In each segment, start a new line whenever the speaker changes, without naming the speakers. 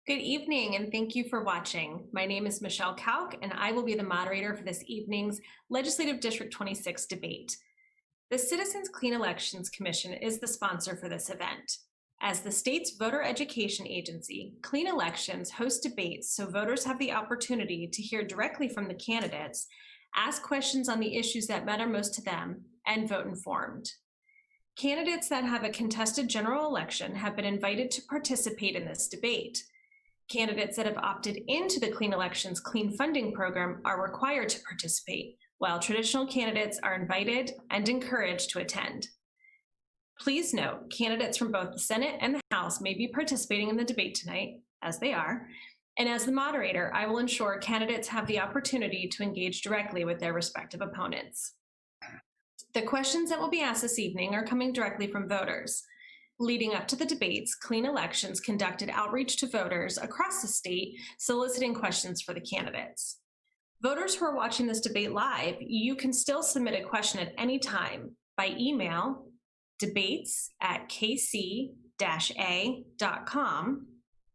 Good evening, and thank you for watching. My name is Michelle Kauk, and I will be the moderator for this evening's Legislative District 26 debate. The Citizens Clean Elections Commission is the sponsor for this event. As the state's voter education agency, Clean Elections hosts debates so voters have the opportunity to hear directly from the candidates, ask questions on the issues that matter most to them, and vote informed. Candidates that have a contested general election have been invited to participate in this debate. Candidates that have opted into the Clean Elections Clean Funding Program are required to participate, while traditional candidates are invited and encouraged to attend. Please note, candidates from both the Senate and the House may be participating in the debate tonight, as they are, and as the moderator, I will ensure candidates have the opportunity to engage directly with their respective opponents. The questions that will be asked this evening are coming directly from voters. Leading up to the debates, Clean Elections conducted outreach to voters across the state, soliciting questions for the candidates. Voters who are watching this debate live, you can still submit a question at any time by email, debates@kc-a.com,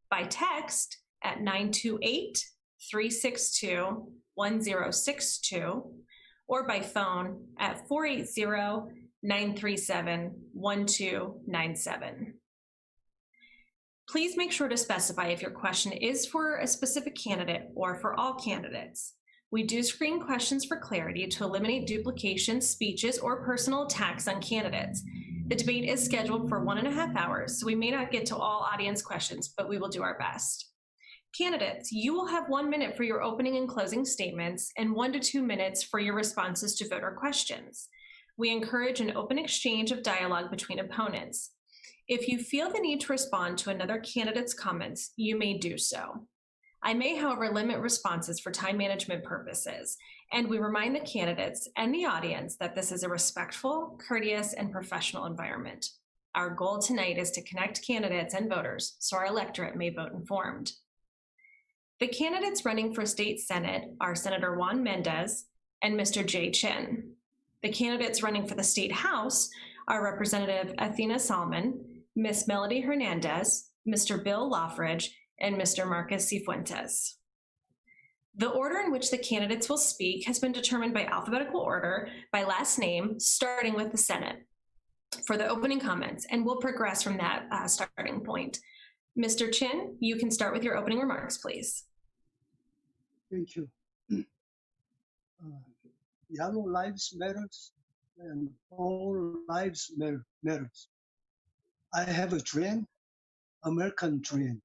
by text at 928-362-1062, or by phone at 480-937-1297. Please make sure to specify if your question is for a specific candidate or for all candidates. We do screen questions for clarity to eliminate duplication, speeches, or personal attacks on candidates. The debate is scheduled for 1.5 hours, so we may not get to all audience questions, but we will do our best. Candidates, you will have 1 minute for your opening and closing statements and 1 to 2 minutes for your responses to voter questions. We encourage an open exchange of dialogue between opponents. If you feel the need to respond to another candidate's comments, you may do so. I may, however, limit responses for time management purposes, and we remind the candidates and the audience that this is a respectful, courteous, and professional environment. Our goal tonight is to connect candidates and voters so our electorate may vote informed. The candidates running for state senate are Senator Juan Mendez and Mr. Jae Chin. The candidates running for the state house are Representative Athena Salman, Ms. Melody Hernandez, Mr. Bill Loughrige, and Mr. Marcus Sifuentes. The order in which the candidates will speak has been determined by alphabetical order by last name, starting with the Senate for the opening comments, and we'll progress from that starting point. Mr. Chin, you can start with your opening remarks, please.
Thank you. Yellow lives matters and all lives matters. I have a dream, American dream.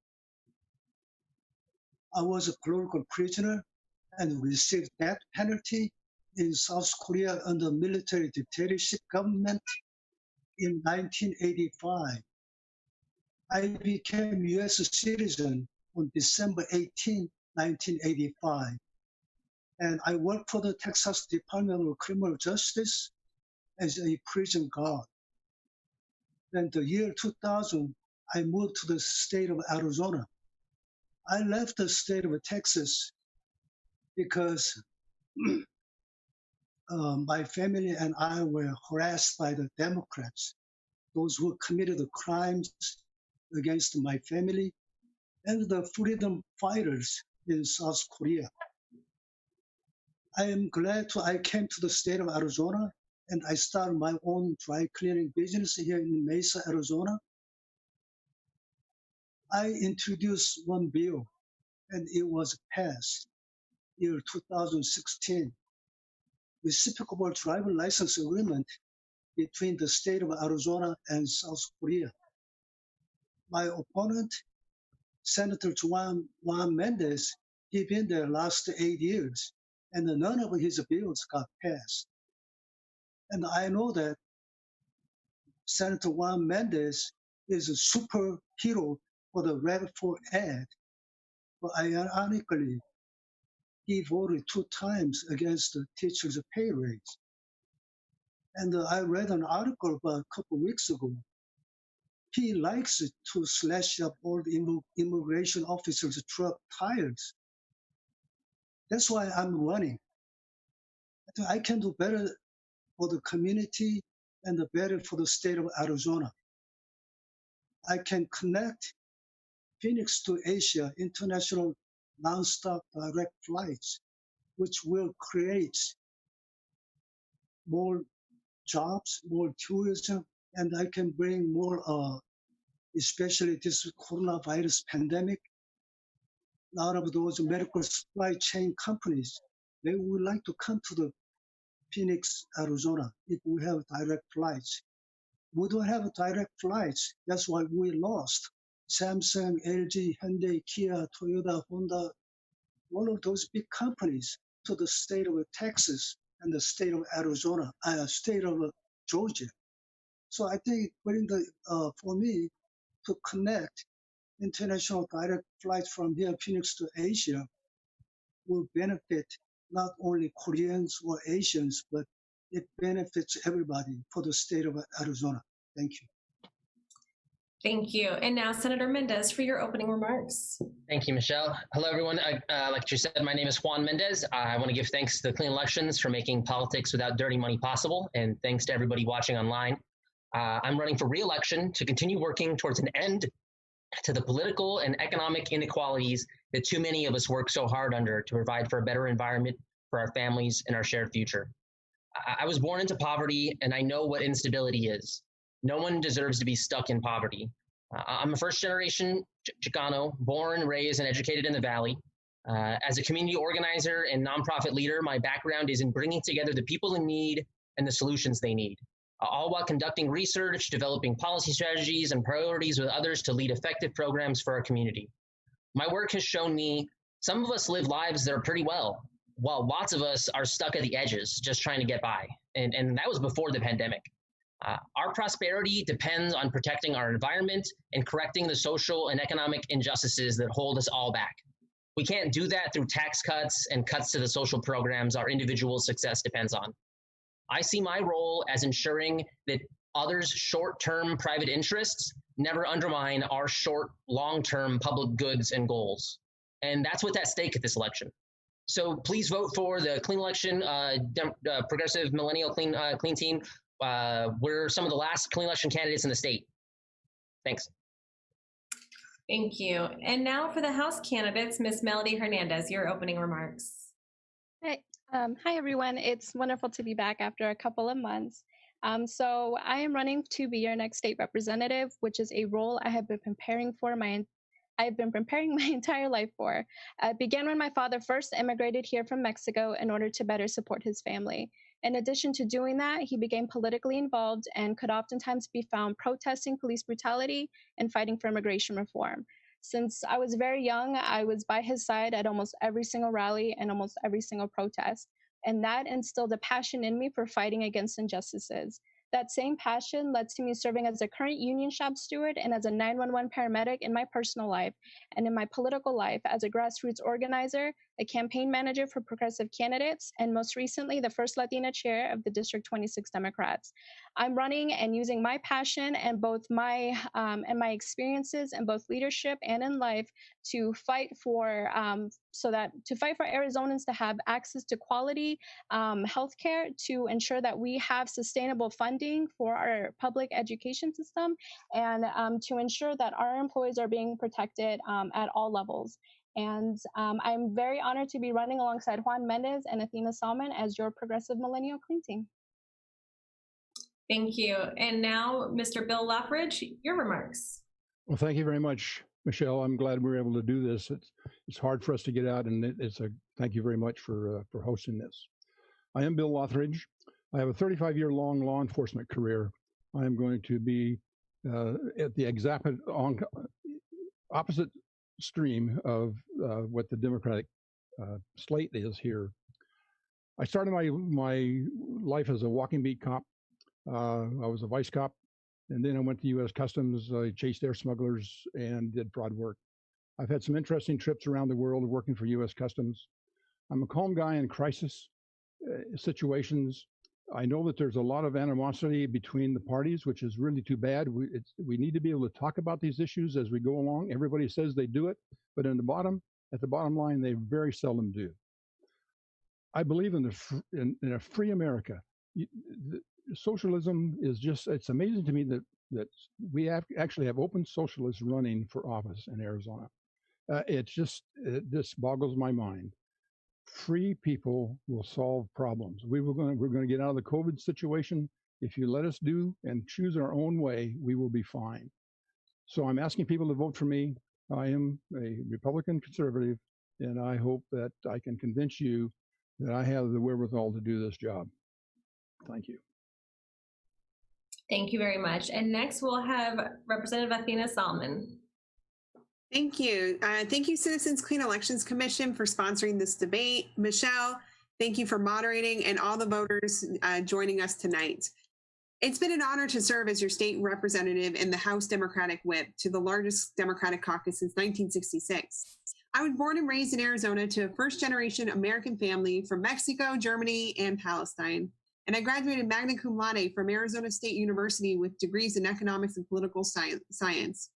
I was a political prisoner and received death penalty in South Korea under military dictatorship government in 1985. I became U.S. citizen on December 18, 1985. And I worked for the Texas Department of Criminal Justice as a prison guard. Then the year 2000, I moved to the state of Arizona. I left the state of Texas because my family and I were harassed by the Democrats, those who committed the crimes against my family and the freedom fighters in South Korea. I am glad I came to the state of Arizona and I started my own dry cleaning business here in Mesa, Arizona. I introduced one bill and it was passed year 2016, reciprocal driver license agreement between the state of Arizona and South Korea. My opponent, Senator Juan Mendez, he been there last 8 years, and none of his bills got passed. And I know that Senator Juan Mendez is a superhero for the Red 4 ad, but ironically, he voted 2 times against the teachers' pay raise. And I read an article about a couple of weeks ago. He likes to slash up all the immigration officers' truck tires. That's why I'm running. I can do better for the community and better for the state of Arizona. I can connect Phoenix to Asia international nonstop direct flights, which will create more jobs, more tourism, and I can bring more, especially this coronavirus pandemic. A lot of those medical supply chain companies, they would like to come to the Phoenix, Arizona, if we have direct flights. We don't have direct flights. That's why we lost. Samsung, LG, Hyundai, Kia, Toyota, Honda, all of those big companies to the state of Texas and the state of Arizona, state of Georgia. So I think for me to connect international direct flights from here, Phoenix to Asia, will benefit not only Koreans or Asians, but it benefits everybody for the state of Arizona. Thank you.
Thank you. And now Senator Mendez for your opening remarks.
Thank you, Michelle. Hello, everyone. Like you said, my name is Juan Mendez. I want to give thanks to Clean Elections for making politics without dirty money possible, and thanks to everybody watching online. I'm running for re-election to continue working towards an end to the political and economic inequalities that too many of us work so hard under to provide for a better environment for our families and our shared future. I was born into poverty, and I know what instability is. No one deserves to be stuck in poverty. I'm a first-generation Chicano, born, raised, and educated in the Valley. As a community organizer and nonprofit leader, my background is in bringing together the people in need and the solutions they need, all while conducting research, developing policy strategies and priorities with others to lead effective programs for our community. My work has shown me some of us live lives that are pretty well, while lots of us are stuck at the edges, just trying to get by. And that was before the pandemic. Our prosperity depends on protecting our environment and correcting the social and economic injustices that hold us all back. We can't do that through tax cuts and cuts to the social programs our individual success depends on. I see my role as ensuring that others' short-term private interests never undermine our long-term public goods and goals. And that's what's at stake at this election. So please vote for the Clean Election, Progressive Millennial Clean Team. We're some of the last clean election candidates in the state. Thanks.
Thank you. And now for the House candidates, Ms. Melody Hernandez, your opening remarks.
Hi, everyone. It's wonderful to be back after a couple of months. So I am running to be your next state representative, which is a role I have been preparing my entire life for. It began when my father first immigrated here from Mexico in order to better support his family. In addition to doing that, he became politically involved and could oftentimes be found protesting police brutality and fighting for immigration reform. Since I was very young, I was by his side at almost every single rally and almost every single protest. And that instilled a passion in me for fighting against injustices. That same passion led to me serving as a current union shop steward and as a 911 paramedic in my personal life and in my political life as a grassroots organizer, a campaign manager for progressive candidates, and most recently, the first Latina chair of the District 26 Democrats. I'm running and using my passion and both my experiences in both leadership and in life to fight for Arizonans to have access to quality healthcare, to ensure that we have sustainable funding for our public education system, and to ensure that our employees are being protected at all levels. And I'm very honored to be running alongside Juan Mendez and Athena Salman as your Progressive Millennial Clean Team.
Thank you. And now, Mr. Bill Loughrige, your remarks.
Well, thank you very much, Michelle. I'm glad we were able to do this. It's hard for us to get out, and thank you very much for hosting this. I am Bill Loughrige. I have a 35-year-long law enforcement career. I am going to be at the exact opposite stream of what the Democratic slate is here. I started my life as a walking beat cop. I was a vice cop, and then I went to U.S. Customs. I chased air smugglers and did fraud work. I've had some interesting trips around the world working for U.S. Customs. I'm a calm guy in crisis situations. I know that there's a lot of animosity between the parties, which is really too bad. We need to be able to talk about these issues as we go along. Everybody says they do it, but at the bottom line, they very seldom do. I believe in a free America. socialism is just, it's amazing to me that we actually have open socialists running for office in Arizona. It just boggles my mind. Free people will solve problems. We're going to get out of the COVID situation. If you let us do and choose our own way, we will be fine. So I'm asking people to vote for me. I am a Republican conservative, and I hope that I can convince you that I have the wherewithal to do this job. Thank you.
Thank you very much. And next we'll have Representative Athena Salman.
Thank you. Thank you, Citizens Clean Elections Commission, for sponsoring this debate. Michelle, thank you for moderating, and all the voters joining us tonight. It's been an honor to serve as your state representative in the House Democratic Whip to the largest Democratic caucus since 1966. I was born and raised in Arizona to a first-generation American family from Mexico, Germany, and Palestine. And I graduated magna cum laude from Arizona State University with degrees in economics and political science.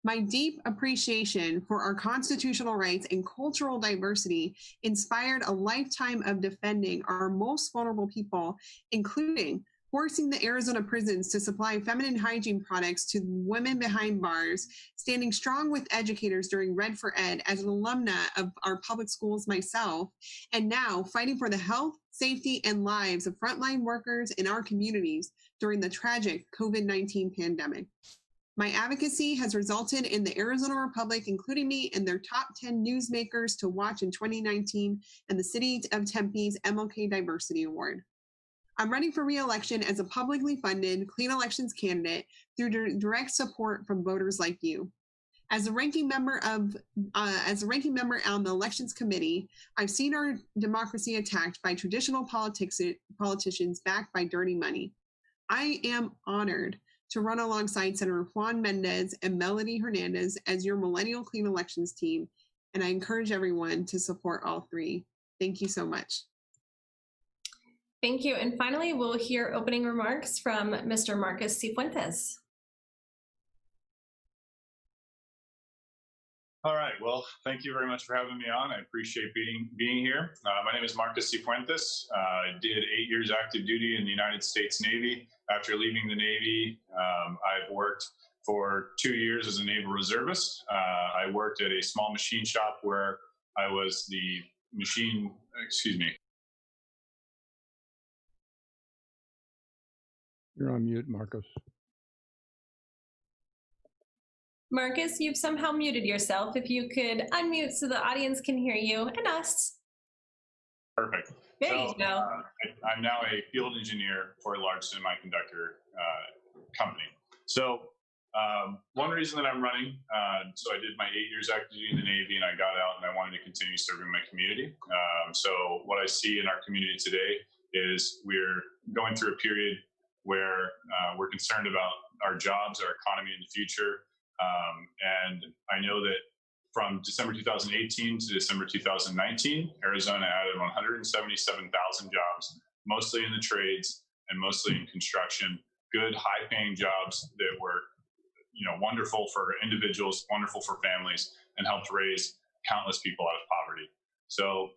My deep appreciation for our constitutional rights and cultural diversity inspired a lifetime of defending our most vulnerable people, including forcing the Arizona prisons to supply feminine hygiene products to women behind bars, standing strong with educators during Red for Ed as an alumna of our public schools myself, and now fighting for the health, safety, and lives of frontline workers in our communities during the tragic COVID-19 pandemic. My advocacy has resulted in the Arizona Republic including me in their top 10 newsmakers to watch in 2019 and the City of Tempe's MLK Diversity Award. I'm running for re-election as a publicly funded clean elections candidate through direct support from voters like you. As a ranking member on the Elections Committee, I've seen our democracy attacked by traditional politicians backed by dirty money. I am honored to run alongside Senator Juan Mendez and Melody Hernandez as your Millennial Clean Elections team, and I encourage everyone to support all three. Thank you so much.
Thank you. And finally, we'll hear opening remarks from Mr. Marcus Sifuentes.
All right, well, thank you very much for having me on. I appreciate being here. My name is Marcus Sifuentes. I did 8 years active duty in the United States Navy. After leaving the Navy, I've worked for 2 years as a naval reservist. I worked at a small machine shop where I was the
You're on mute, Marcus.
Marcus, you've somehow muted yourself. If you could unmute so the audience can hear you and us.
Perfect.
There you go.
I'm now a field engineer for a large semiconductor company. So one reason that I'm running, so I did my 8 years active duty in the Navy and I got out and I wanted to continue serving my community. So what I see in our community today is we're going through a period where we're concerned about our jobs, our economy in the future. And I know that from December 2018 to December 2019, Arizona added 177,000 jobs, mostly in the trades and mostly in construction, good high-paying jobs that were wonderful for individuals, wonderful for families, and helped raise countless people out of poverty. So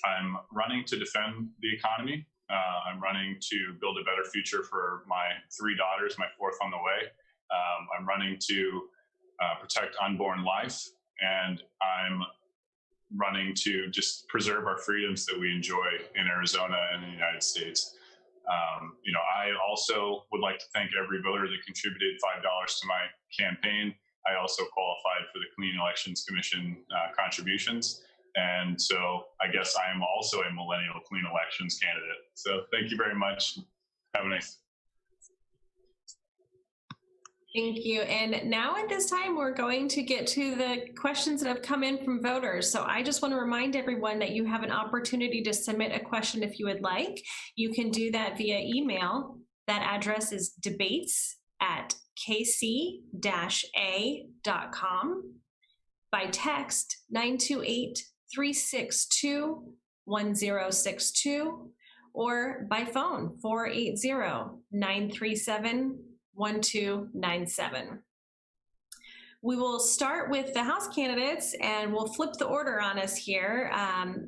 I'm running to defend the economy. I'm running to build a better future for my 3 daughters, my 4th on the way. I'm running to protect unborn life, and I'm running to just preserve our freedoms that we enjoy in Arizona and in the United States. I also would like to thank every voter that contributed $5 to my campaign. I also qualified for the Clean Elections Commission contributions. And so I guess I am also a millennial clean elections candidate. So thank you very much. Have a nice.
Thank you. And now at this time, we're going to get to the questions that have come in from voters. So I just want to remind everyone that you have an opportunity to submit a question if you would like. You can do that via email. That address is debates@kc-a.com. By text 928-362-1062 or by phone 480-937-1297. We will start with the House candidates and we'll flip the order on us here.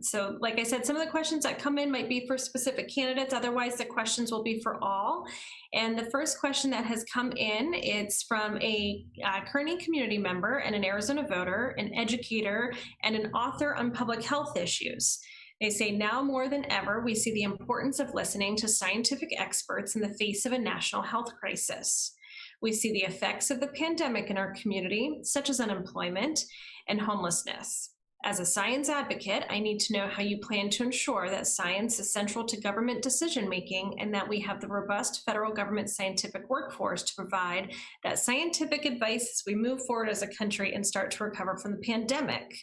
So like I said, some of the questions that come in might be for specific candidates. Otherwise, the questions will be for all. And the first question that has come in, it's from a Kearney community member and an Arizona voter, an educator, and an author on public health issues. They say, now more than ever, we see the importance of listening to scientific experts in the face of a national health crisis. We see the effects of the pandemic in our community, such as unemployment and homelessness. As a science advocate, I need to know how you plan to ensure that science is central to government decision-making and that we have the robust federal government scientific workforce to provide that scientific advice as we move forward as a country and start to recover from the pandemic.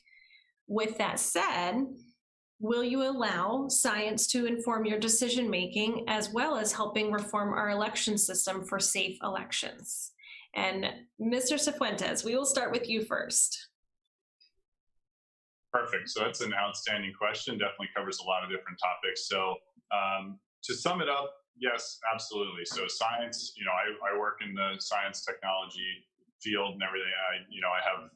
With that said, will you allow science to inform your decision-making as well as helping reform our election system for safe elections? And Mr. Sifuentes, we will start with you first.
Perfect. So that's an outstanding question. Definitely covers a lot of different topics. So to sum it up, yes, absolutely. So science, I work in the science technology field and everything. I have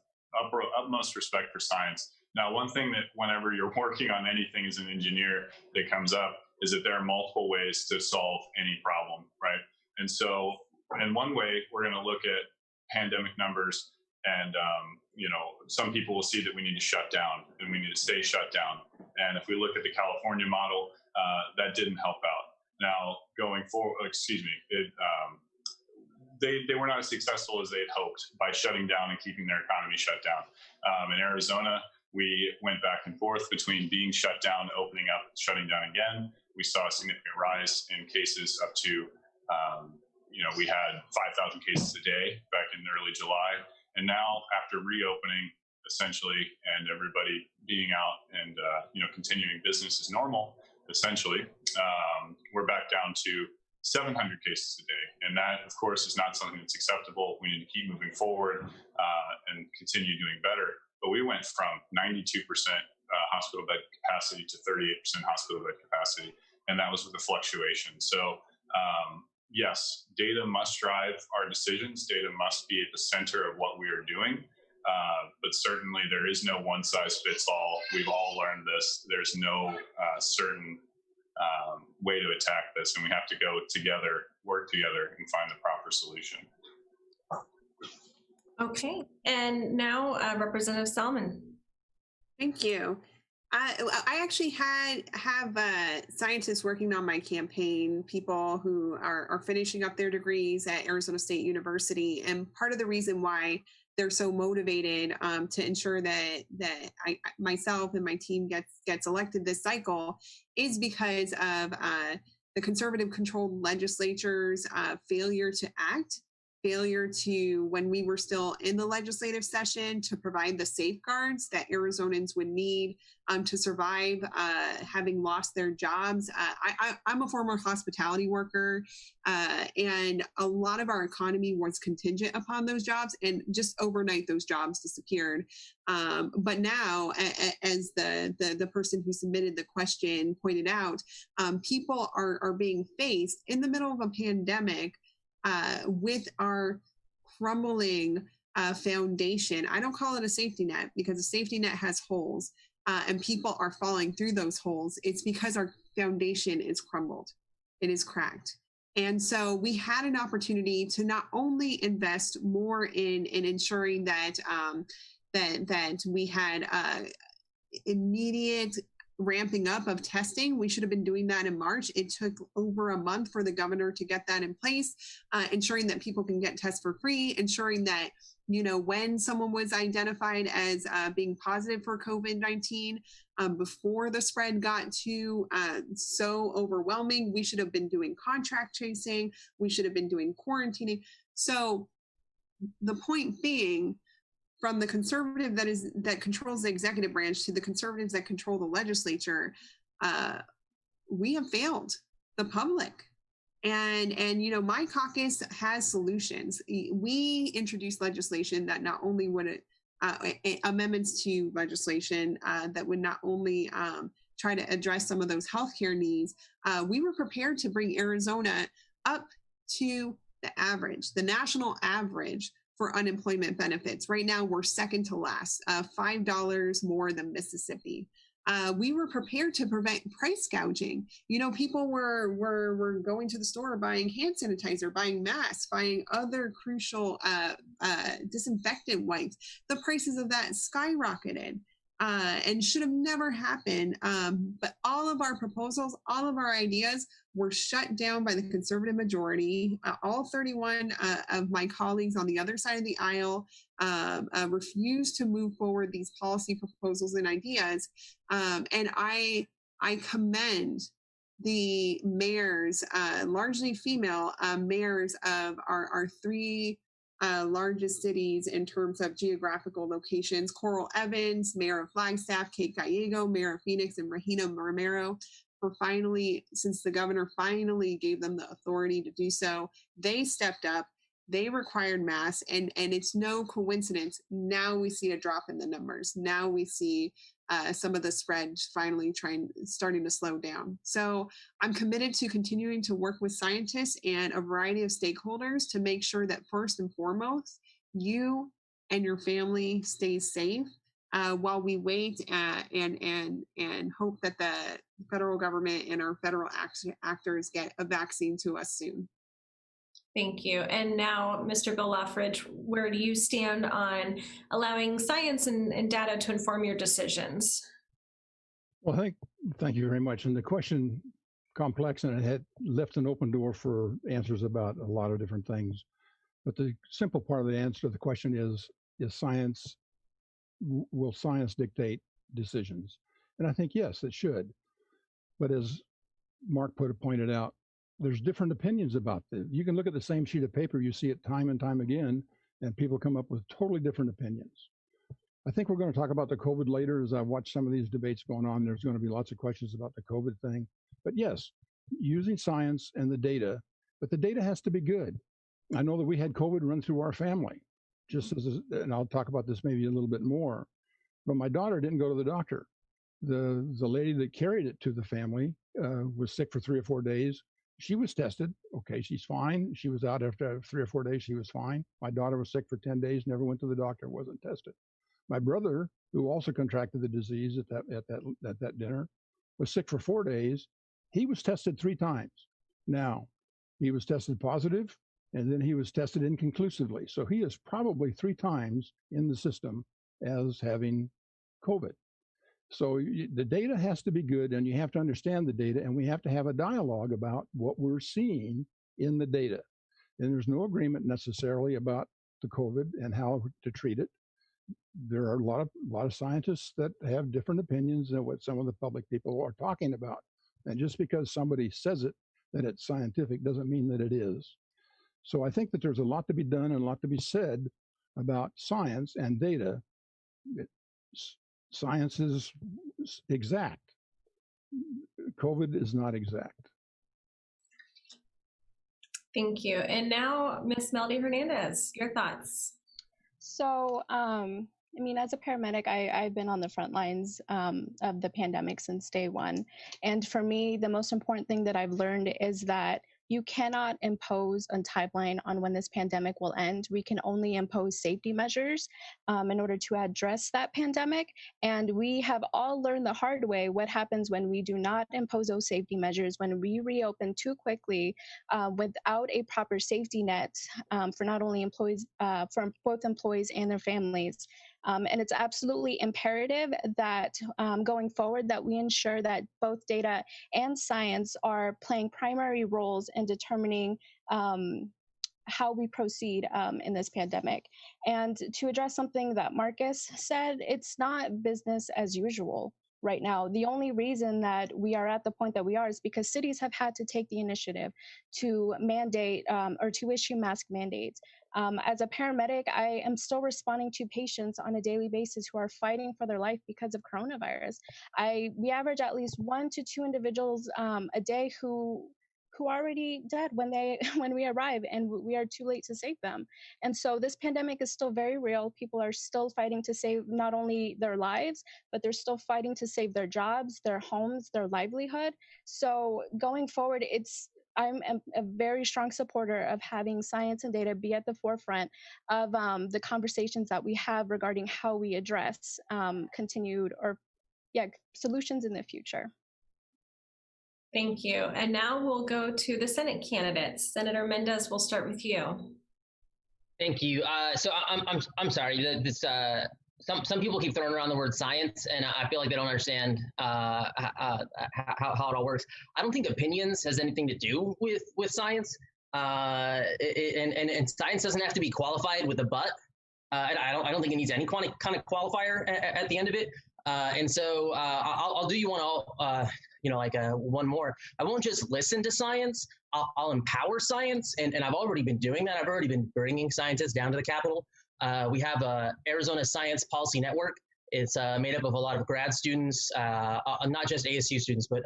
utmost respect for science. Now, one thing that whenever you're working on anything as an engineer that comes up is that there are multiple ways to solve any problem, right? And so in one way, we're going to look at pandemic numbers and, some people will see that we need to shut down and we need to stay shut down. And if we look at the California model, that didn't help out. Now, going forward, they were not as successful as they had hoped by shutting down and keeping their economy shut down. In Arizona, we went back and forth between being shut down, opening up, shutting down again. We saw a significant rise in cases up to, we had 5,000 cases a day back in early July. And now after reopening, essentially, and everybody being out and, continuing business as normal, essentially, we're back down to 700 cases a day. And that, of course, is not something that's acceptable. We need to keep moving forward and continue doing better. But we went from 92% hospital bed capacity to 38% hospital bed capacity, and that was with the fluctuation. So yes, data must drive our decisions. Data must be at the center of what we are doing. But certainly there is no one size fits all. We've all learned this. There's no certain way to attack this, and we have to go together, work together, and find the proper solution.
Okay, and now Representative Salman.
Thank you. I actually have scientists working on my campaign, people who are finishing up their degrees at Arizona State University, and part of the reason why they're so motivated to ensure that I myself and my team gets elected this cycle is because of the conservative-controlled legislature's failure to act. Failure to, when we were still in the legislative session, to provide the safeguards that Arizonans would need to survive having lost their jobs. I'm a former hospitality worker, and a lot of our economy was contingent upon those jobs, and just overnight those jobs disappeared. But now, as the person who submitted the question pointed out, people are being faced in the middle of a pandemic with our crumbling foundation. I don't call it a safety net because a safety net has holes and people are falling through those holes. It's because our foundation is crumbled. It is cracked. And so we had an opportunity to not only invest more in ensuring that that we had immediate ramping up of testing. We should have been doing that in March. It took over a month for the governor to get that in place, ensuring that people can get tests for free, ensuring that, when someone was identified as being positive for COVID-19, before the spread got too so overwhelming, we should have been doing contact tracing. We should have been doing quarantining. So the point being, from the conservative that controls the executive branch to the conservatives that control the legislature, we have failed the public. And my caucus has solutions. We introduced legislation that not only would amendments to legislation that would not only try to address some of those healthcare needs. We were prepared to bring Arizona up to the average, the national average, for unemployment benefits. Right now, we're second to last, $5 more than Mississippi. We were prepared to prevent price gouging. You know, people were going to the store, buying hand sanitizer, buying masks, buying other crucial disinfectant wipes. The prices of that skyrocketed. And should have never happened. But all of our proposals, all of our ideas were shut down by the conservative majority. All 31 of my colleagues on the other side of the aisle refused to move forward these policy proposals and ideas. And I commend the mayors, largely female mayors of our three largest cities in terms of geographical locations: Coral Evans, Mayor of Flagstaff; Kate Gallego, Mayor of Phoenix; and Regina Romero, for finally, since the governor finally gave them the authority to do so, they stepped up. They required masks, and it's no coincidence. Now we see a drop in the numbers. Now we see some of the spread finally starting to slow down. So I'm committed to continuing to work with scientists and a variety of stakeholders to make sure that first and foremost, you and your family stay safe while we wait and hope that the federal government and our federal actors get a vaccine to us soon.
Thank you. And now, Mr. Bill Loughrige, where do you stand on allowing science and data to inform your decisions?
Well, thank you very much. And the question, complex, and it had left an open door for answers about a lot of different things. But the simple part of the answer to the question is science, will science dictate decisions? And I think, yes, it should. But as Mark pointed out, there's different opinions about this. You can look at the same sheet of paper, you see it time and time again, and people come up with totally different opinions. I think we're going to talk about the COVID later. As I watch some of these debates going on, there's going to be lots of questions about the COVID thing. But yes, using science and the data, but the data has to be good. I know that we had COVID run through our family, and I'll talk about this maybe a little bit more, but my daughter didn't go to the doctor. The lady that carried it to the family was sick for 3 or 4 days. She was tested. Okay, she's fine. She was out after 3 or 4 days. She was fine. My daughter was sick for 10 days, never went to the doctor, wasn't tested. My brother, who also contracted the disease at that dinner, was sick for 4 days. He was tested 3 times. Now, he was tested positive, and then he was tested inconclusively. So he is probably 3 times in the system as having COVID. So the data has to be good, and you have to understand the data, and we have to have a dialogue about what we're seeing in the data. And there's no agreement necessarily about the COVID and how to treat it. There are a lot of scientists that have different opinions than what some of the public people are talking about. And just because somebody says it, that it's scientific, doesn't mean that it is. So I think that there's a lot to be done and a lot to be said about science and data. Science is exact. COVID is not exact.
Thank you. And now, Ms. Melody Hernandez, your thoughts.
So, I mean, as a paramedic, I've been on the front lines of the pandemic since day one. And for me, the most important thing that I've learned is that you cannot impose a timeline on when this pandemic will end. We can only impose safety measures in order to address that pandemic. And we have all learned the hard way what happens when we do not impose those safety measures, when we reopen too quickly without a proper safety net for not only employees, for both employees and their families. And it's absolutely imperative that going forward that we ensure that both data and science are playing primary roles in determining how we proceed in this pandemic. And to address something that Marcus said, it's not business as usual right now. The only reason that we are at the point that we are is because cities have had to take the initiative to mandate or to issue mask mandates. As a paramedic, I am still responding to patients on a daily basis who are fighting for their life because of coronavirus. We average at least 1 to 2 individuals a day who are already dead when we arrive, and we are too late to save them. And so this pandemic is still very real. People are still fighting to save not only their lives, but they're still fighting to save their jobs, their homes, their livelihood. So going forward, it's I'm a very strong supporter of having science and data be at the forefront of the conversations that we have regarding how we address solutions in the future.
Thank you. And now we'll go to the Senate candidates. Senator Mendez, we'll start with you.
Thank you. So I'm sorry. Some people keep throwing around the word science, and I feel like they don't understand how it all works. I don't think opinions has anything to do with science, and science doesn't have to be qualified with a but. I don't think it needs any kind of qualifier at the end of it. And so I'll do you one more. I won't just listen to science. I'll empower science, and I've already been doing that. I've already been bringing scientists down to the Capitol. We have a Arizona Science Policy Network. It's made up of a lot of grad students, not just ASU students, but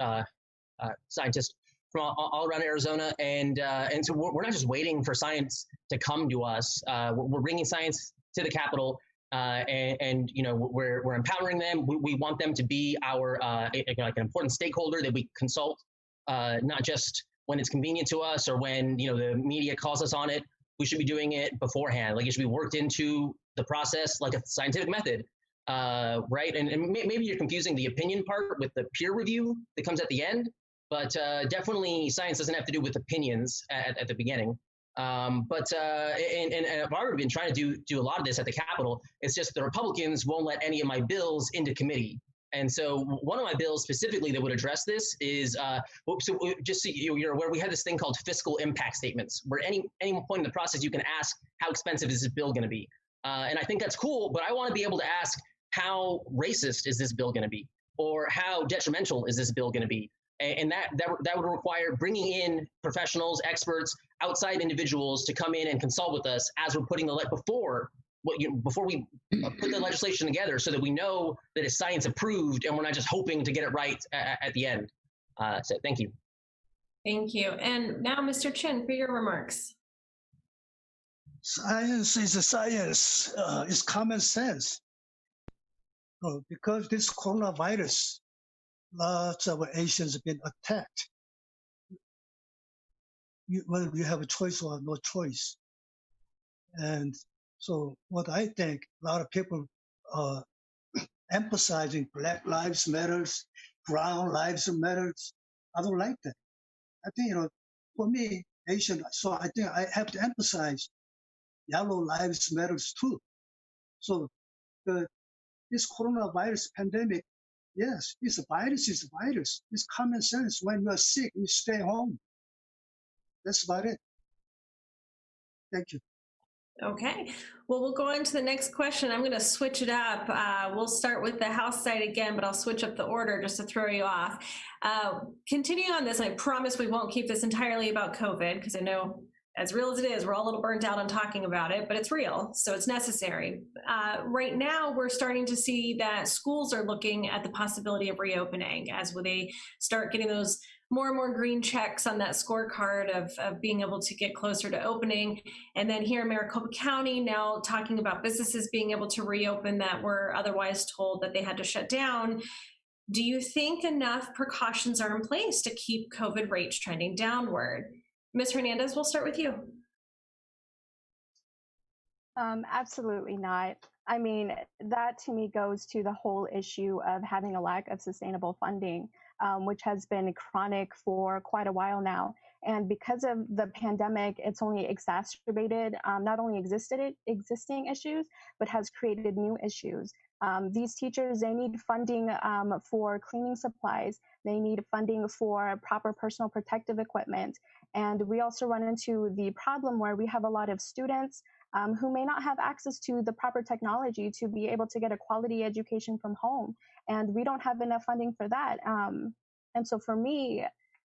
scientists from all around Arizona. And so we're not just waiting for science to come to us. We're bringing science to the Capitol, and we're empowering them. We want them to be our like an important stakeholder that we consult, not just when it's convenient to us or when the media calls us on it. We should be doing it beforehand. Like, it should be worked into the process like a scientific method, right? And maybe you're confusing the opinion part with the peer review that comes at the end, but definitely science doesn't have to do with opinions at the beginning. But I've already been trying to do a lot of this at the Capitol. It's just the Republicans won't let any of my bills into committee. And so one of my bills specifically that would address this is, just so you're aware, we had this thing called fiscal impact statements, where any point in the process you can ask, how expensive is this bill going to be? And I think that's cool, but I want to be able to ask, how racist is this bill going to be? Or how detrimental is this bill going to be? And that would require bringing in professionals, experts, outside individuals to come in and consult with us as we're putting before we put the legislation together, so that we know that it's science approved and we're not just hoping to get it right at the end. So thank you.
Thank you. And now, Mr. Chin, for your remarks.
Science is a science. It's common sense. Because this coronavirus, lots of Asians have been attacked. Whether you have a choice or no choice. And so what I think, a lot of people emphasizing Black Lives Matters, Brown Lives Matters. I don't like that. I think, for me, Asian, so I think I have to emphasize Yellow Lives Matters too. So this coronavirus pandemic, yes, it's a virus, it's a virus. It's common sense. When you're sick, you stay home. That's about it. Thank you.
Okay, well, we'll go on to the next question. I'm going to switch it up. We'll start with the House side again, but I'll switch up the order just to throw you off. Continuing on this, I promise we won't keep this entirely about COVID, because I know, as real as it is, we're all a little burnt out on talking about it, but it's real, so it's necessary. Right now, we're starting to see that schools are looking at the possibility of reopening as they start getting those more and more green checks on that scorecard of being able to get closer to opening. And then here in Maricopa County, now talking about businesses being able to reopen that were otherwise told that they had to shut down. Do you think enough precautions are in place to keep COVID rates trending downward? Ms. Hernandez, we'll start with you.
Absolutely not. I mean, that to me goes to the whole issue of having a lack of sustainable funding, which has been chronic for quite a while now. And because of the pandemic, it's only exacerbated not only existing issues, but has created new issues. These teachers, they need funding for cleaning supplies. They need funding for proper personal protective equipment. And we also run into the problem where we have a lot of students who may not have access to the proper technology to be able to get a quality education from home. And we don't have enough funding for that. And so for me,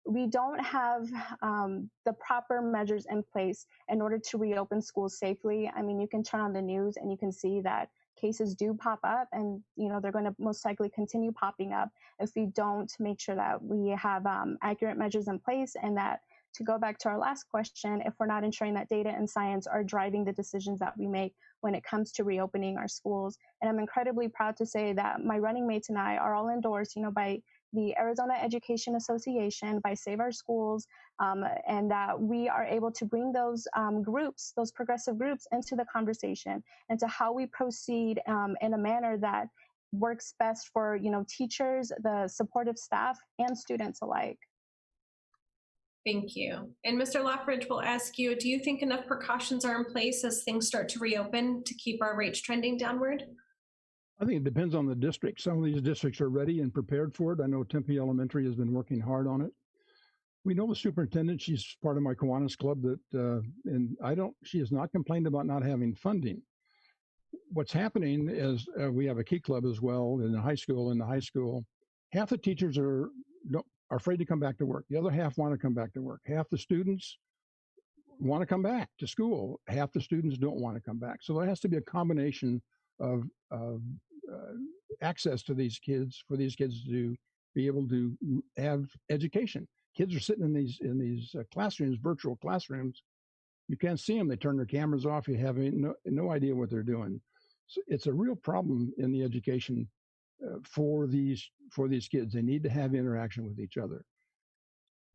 we don't have the proper measures in place in order to reopen schools safely. I mean, you can turn on the news and you can see that cases do pop up, and they're going to most likely continue popping up if we don't make sure that we have accurate measures in place. And that, to go back to our last question, if we're not ensuring that data and science are driving the decisions that we make when it comes to reopening our schools. And I'm incredibly proud to say that my running mates and I are all endorsed, by the Arizona Education Association, by Save Our Schools, and that we are able to bring those groups, those progressive groups, into the conversation and to how we proceed in a manner that works best for, teachers, the supportive staff, and students alike.
Thank you. And Mr. Loughrige will ask you, do you think enough precautions are in place as things start to reopen to keep our rates trending downward?
I think it depends on the district. Some of these districts are ready and prepared for it. I know Tempe Elementary has been working hard on it. We know the superintendent, she's part of my Kiwanis club, that, and she has not complained about not having funding. What's happening is we have a key club as well in the high school. In the high school, half the teachers are afraid to come back to work. The other half want to come back to work. Half the students want to come back to school. Half the students don't want to come back. So there has to be a combination of access to these kids, for these kids to be able to have education. Kids are sitting in these classrooms, virtual classrooms. You can't see them. They turn their cameras off. You have no idea what they're doing. So it's a real problem in the education for these kids. They need to have interaction with each other.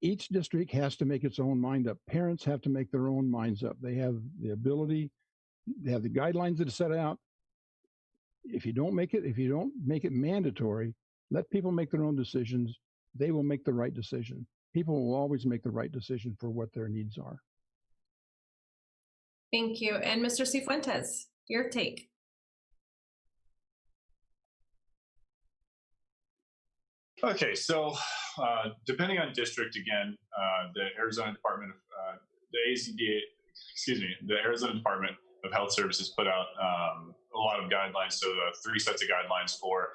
Each district has to make its own mind up. Parents have to make their own minds up. They have the ability. They have the guidelines that are set out. If you don't make it mandatory, let people make their own decisions. They will make the right decision. People will always make the right decision for what their needs are.
Thank you. And Mr. Sifuentes, your take.
Okay, so depending on district, again, the Arizona Department of the Arizona Department of Health Services put out a lot of guidelines. So 3 sets of guidelines for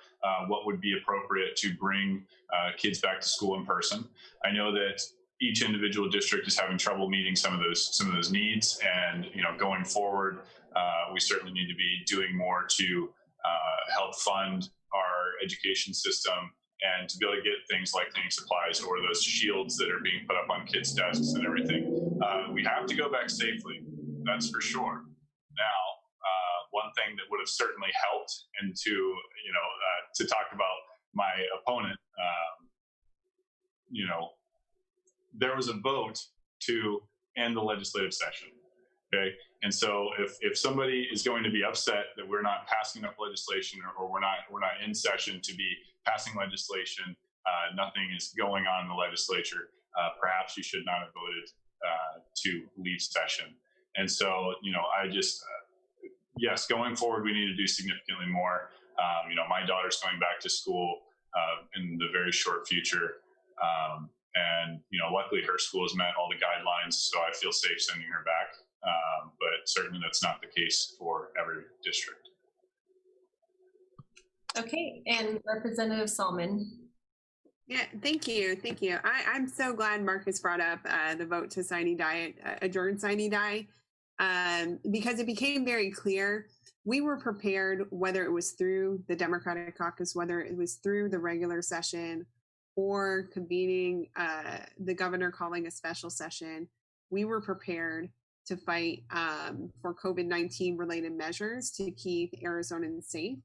what would be appropriate to bring kids back to school in person. I know that each individual district is having trouble meeting some of those needs, and going forward, we certainly need to be doing more to help fund our education system and to be able to get things like cleaning supplies or those shields that are being put up on kids' desks and everything. We have to go back safely, that's for sure. Now, one thing that would have certainly helped, and to talk about my opponent, there was a vote to end the legislative session. Okay, and so if somebody is going to be upset that we're not passing enough legislation, or we're not in session to be passing legislation, nothing is going on in the legislature, perhaps you should not have voted to leave session. And so I just yes, going forward we need to do significantly more. My daughter's going back to school in the very short future, and luckily her school has met all the guidelines, so I feel safe sending her back. But certainly that's not the case for every district.
Okay, and Representative Salman.
Yeah, thank you. I'm so glad Marcus brought up the vote to adjourn sine die, because it became very clear we were prepared, whether it was through the Democratic caucus, whether it was through the regular session, or convening the governor calling a special session. We were prepared to fight for COVID-19 related measures to keep Arizonans safe,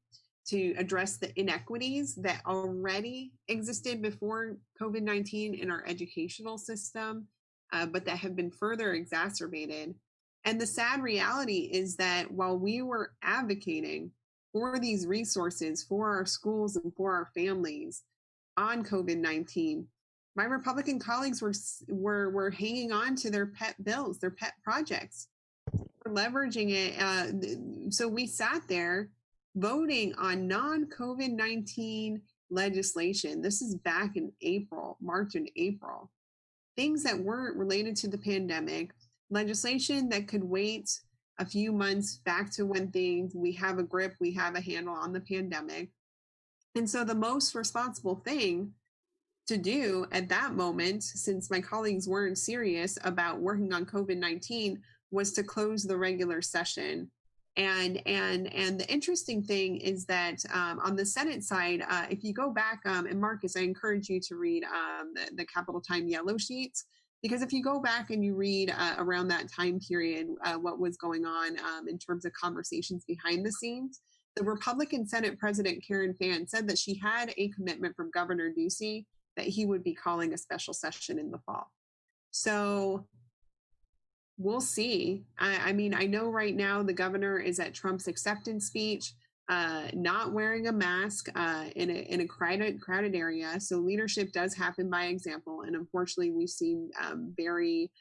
to address the inequities that already existed before COVID-19 in our educational system, but that have been further exacerbated. And the sad reality is that while we were advocating for these resources for our schools and for our families on COVID-19, my Republican colleagues were hanging on to their pet bills, their pet projects, for leveraging it. So we sat there voting on non-COVID-19 legislation. This is back in March and April. Things that weren't related to the pandemic, legislation that could wait a few months back to when we have a grip, we have a handle on the pandemic. And so the most responsible thing to do at that moment, since my colleagues weren't serious about working on COVID-19, was to close the regular session. And the interesting thing is that on the Senate side, if you go back, and Marcus, I encourage you to read the Capital Time yellow sheets, because if you go back and you read around that time period, what was going on in terms of conversations behind the scenes, the Republican Senate President Karen Fann said that she had a commitment from Governor Ducey that he would be calling a special session in the fall. So we'll see. I mean, I know right now the governor is at Trump's acceptance speech, not wearing a mask in a crowded area. So leadership does happen by example, and unfortunately, we've seen very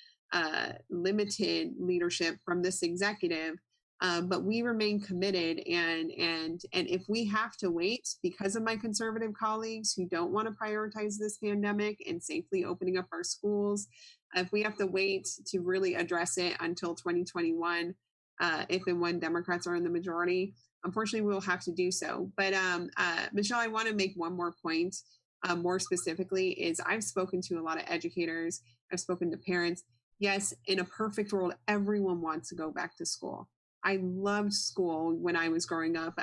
limited leadership from this executive. But we remain committed, and if we have to wait because of my conservative colleagues who don't want to prioritize this pandemic and safely opening up our schools, if we have to wait to really address it until 2021, if and when Democrats are in the majority, unfortunately, we'll have to do so. But Michelle, I want to make one more point. More specifically, is I've spoken to a lot of educators. I've spoken to parents. Yes, in a perfect world, everyone wants to go back to school. I loved school when I was growing up.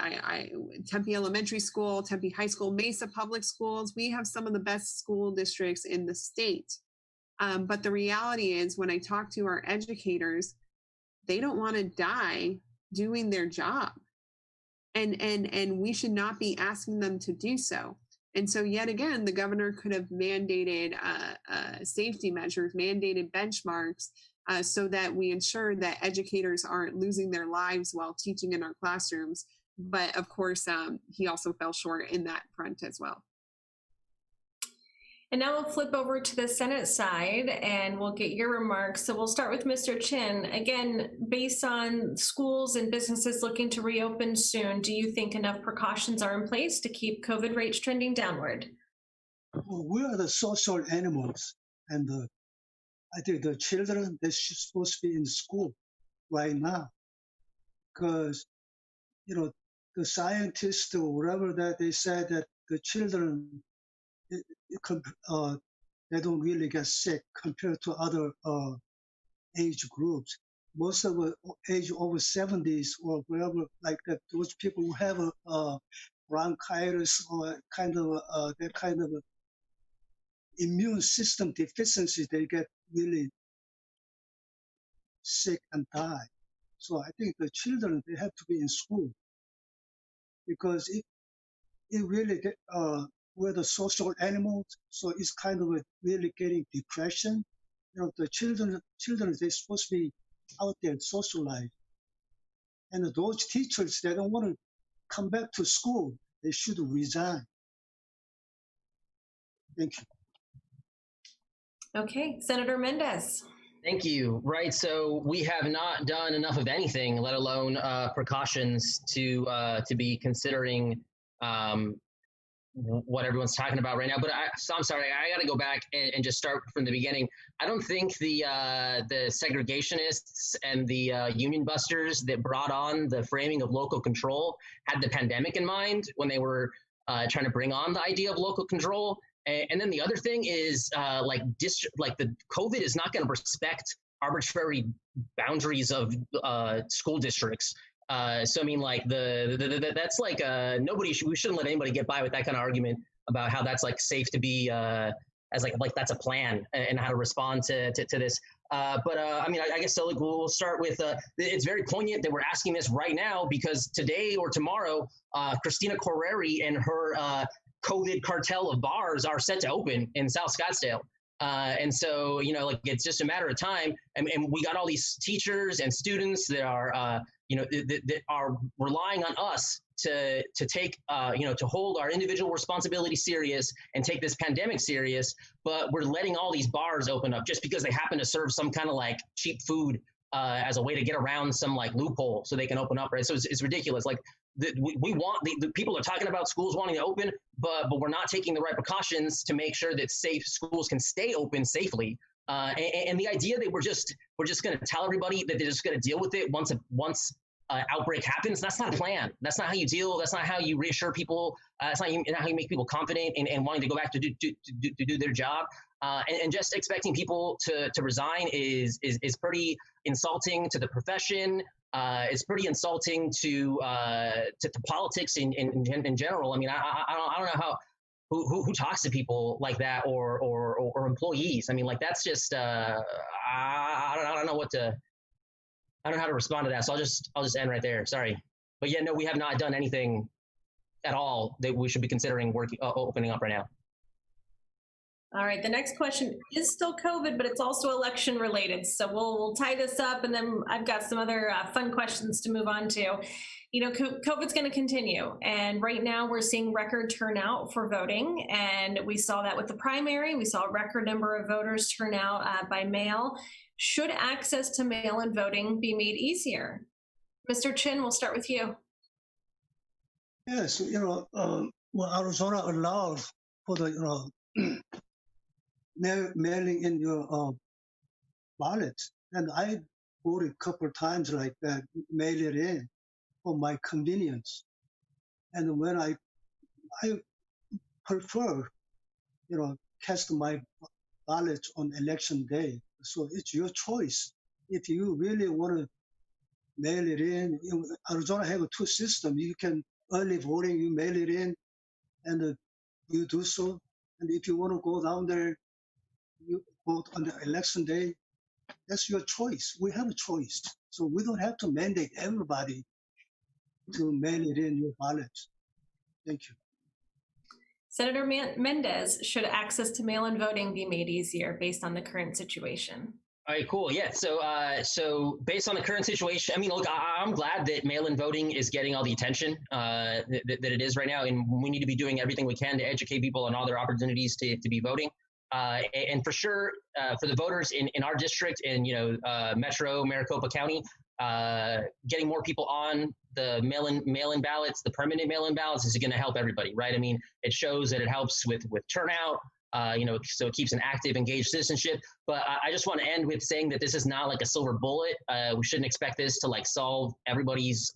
Tempe Elementary School, Tempe High School, Mesa Public Schools. We have some of the best school districts in the state. But the reality is, when I talk to our educators, they don't want to die doing their job. And we should not be asking them to do so. And so yet again, the governor could have mandated safety measures, mandated benchmarks, so that we ensure that educators aren't losing their lives while teaching in our classrooms. But of course, he also fell short in that front as well.
And now we'll flip over to the Senate side and we'll get your remarks. So we'll start with Mr. Chin. Again, based on schools and businesses looking to reopen soon, do you think enough precautions are in place to keep COVID rates trending downward?
Well, we are the social animals, and I think the children, they're supposed to be in school right now, because, you know, the scientists or whatever that they said that the children, they don't really get sick compared to other age groups. Most of the age over 70s or whatever, like that, those people who have a bronchitis or kind of that kind of immune system deficiency, they get really sick and die. So I think the children, they have to be in school, because it really get, we're the social animals, so it's kind of really getting depression. You know, the children, they're supposed to be out there socialize. And those teachers, they don't want to come back to school. They should resign. Thank you.
Okay, Senator Mendez.
Thank you. Right. So we have not done enough of anything, let alone precautions to be considering what everyone's talking about right now. But I'm sorry, I got to go back and just start from the beginning. I don't think the segregationists and the union busters that brought on the framing of local control had the pandemic in mind when they were trying to bring on the idea of local control. And then the other thing is the COVID is not going to respect arbitrary boundaries of school districts. So I mean, like that's like we shouldn't let anybody get by with that kind of argument about how that's like safe to be as like that's a plan and how to respond to this. But I mean, I guess so. Like, we'll start with it's very poignant that we're asking this right now, because today or tomorrow, Christina Correri and her COVID cartel of bars are set to open in South Scottsdale. And so, you know, like, it's just a matter of time. And we got all these teachers and students that are, that are relying on us to take, to hold our individual responsibility serious and take this pandemic serious. But we're letting all these bars open up just because they happen to serve some kind of like cheap food as a way to get around some like loophole so they can open up, right? So it's ridiculous. Like, we want the people are talking about schools wanting to open, but we're not taking the right precautions to make sure that safe schools can stay open safely. And the idea that we're just going to tell everybody that they're just going to deal with it once outbreak happens, that's not a plan. That's not how you deal. That's not how you reassure people. That's not how you make people confident and wanting to go back to do their job. And just expecting people to resign is pretty insulting to the profession. It's pretty insulting to politics in general. I mean, I don't know how who talks to people like that or employees. I mean, like, that's just I don't know how to respond to that. So I'll just end right there. Sorry, but yeah, no, we have not done anything at all that we should be considering opening up right now.
All right, the next question is still COVID, but it's also election related. So we'll tie this up, and then I've got some other fun questions to move on to. You know, COVID's going to continue, and right now we're seeing record turnout for voting, and we saw that with the primary. We saw a record number of voters turn out by mail. Should access to mail-in voting be made easier? Mr. Chin, we'll start with you.
Yes, well, Arizona allows for the mailing in your ballot, and I voted a couple of times like that, mail it in for my convenience. And when I prefer, cast my ballot on election day. So it's your choice. If you really want to mail it in, Arizona have two systems. You can early voting, you mail it in, and you do so. And if you want to go down there, you vote on the election day. That's your choice. We have a choice. So we don't have to mandate everybody to mail it in your ballot. Thank you.
Senator Mendez, should access to mail-in voting be made easier based on the current situation?
All right, cool. Yeah. So based on the current situation, I mean, look, I'm glad that mail-in voting is getting all the attention that it is right now, and we need to be doing everything we can to educate people on all their opportunities to be voting. And for sure, for the voters in our district in Metro Maricopa County, getting more people on the mail-in ballots, the permanent mail-in ballots, is going to help everybody, right? I mean, it shows that it helps with turnout. So it keeps an active, engaged citizenship. But I just want to end with saying that this is not like a silver bullet. We shouldn't expect this to like solve everybody's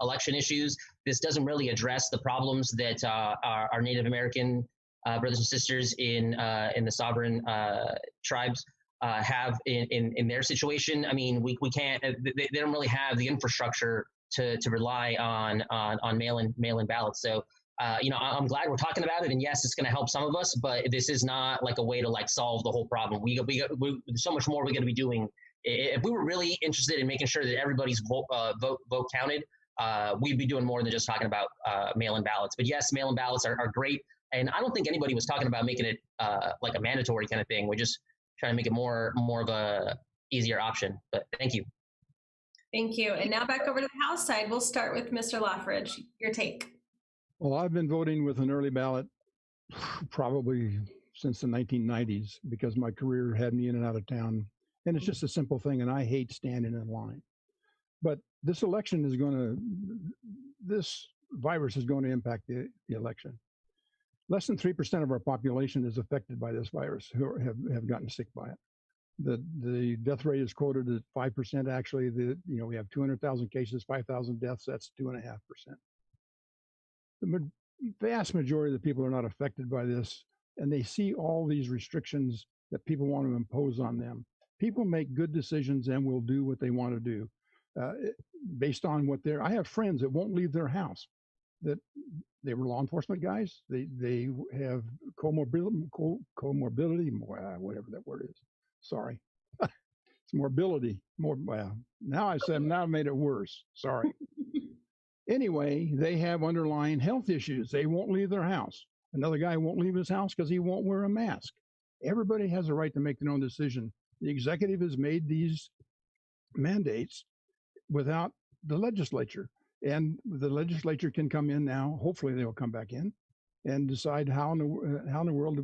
election issues. This doesn't really address the problems that our Native American brothers and sisters in the sovereign tribes have in their situation. I mean, we can't. They don't really have the infrastructure to rely on mail-in ballots. So. I'm glad we're talking about it, and yes, it's going to help some of us, but this is not like a way to like solve the whole problem. We so much more we're going to be doing. If we were really interested in making sure that everybody's vote counted, we'd be doing more than just talking about mail-in ballots. But yes, mail-in ballots are great, and I don't think anybody was talking about making it like a mandatory kind of thing. We're just trying to make it more of a easier option. But thank you.
Thank you. And now back over to the House side. We'll start with Mr. Loughrige. Your take.
Well, I've been voting with an early ballot probably since the 1990s because my career had me in and out of town. And it's just a simple thing, and I hate standing in line. But this election is this virus is going to impact the election. Less than 3% of our population is affected by this virus who have gotten sick by it. The death rate is quoted at 5%. Actually, we have 200,000 cases, 5,000 deaths. That's 2.5%. The vast majority of the people are not affected by this, and they see all these restrictions that people want to impose on them. People make good decisions and will do what they want to do based on what I have friends that won't leave their house, that they were law enforcement guys. They have comorbidity, whatever that word is. Sorry. It's morbidity. Now I made it worse. Sorry. Anyway, they have underlying health issues. They won't leave their house. Another guy won't leave his house because he won't wear a mask. Everybody has a right to make their own decision. The executive has made these mandates without the legislature. And the legislature can come in now, hopefully they'll come back in, and decide how in the world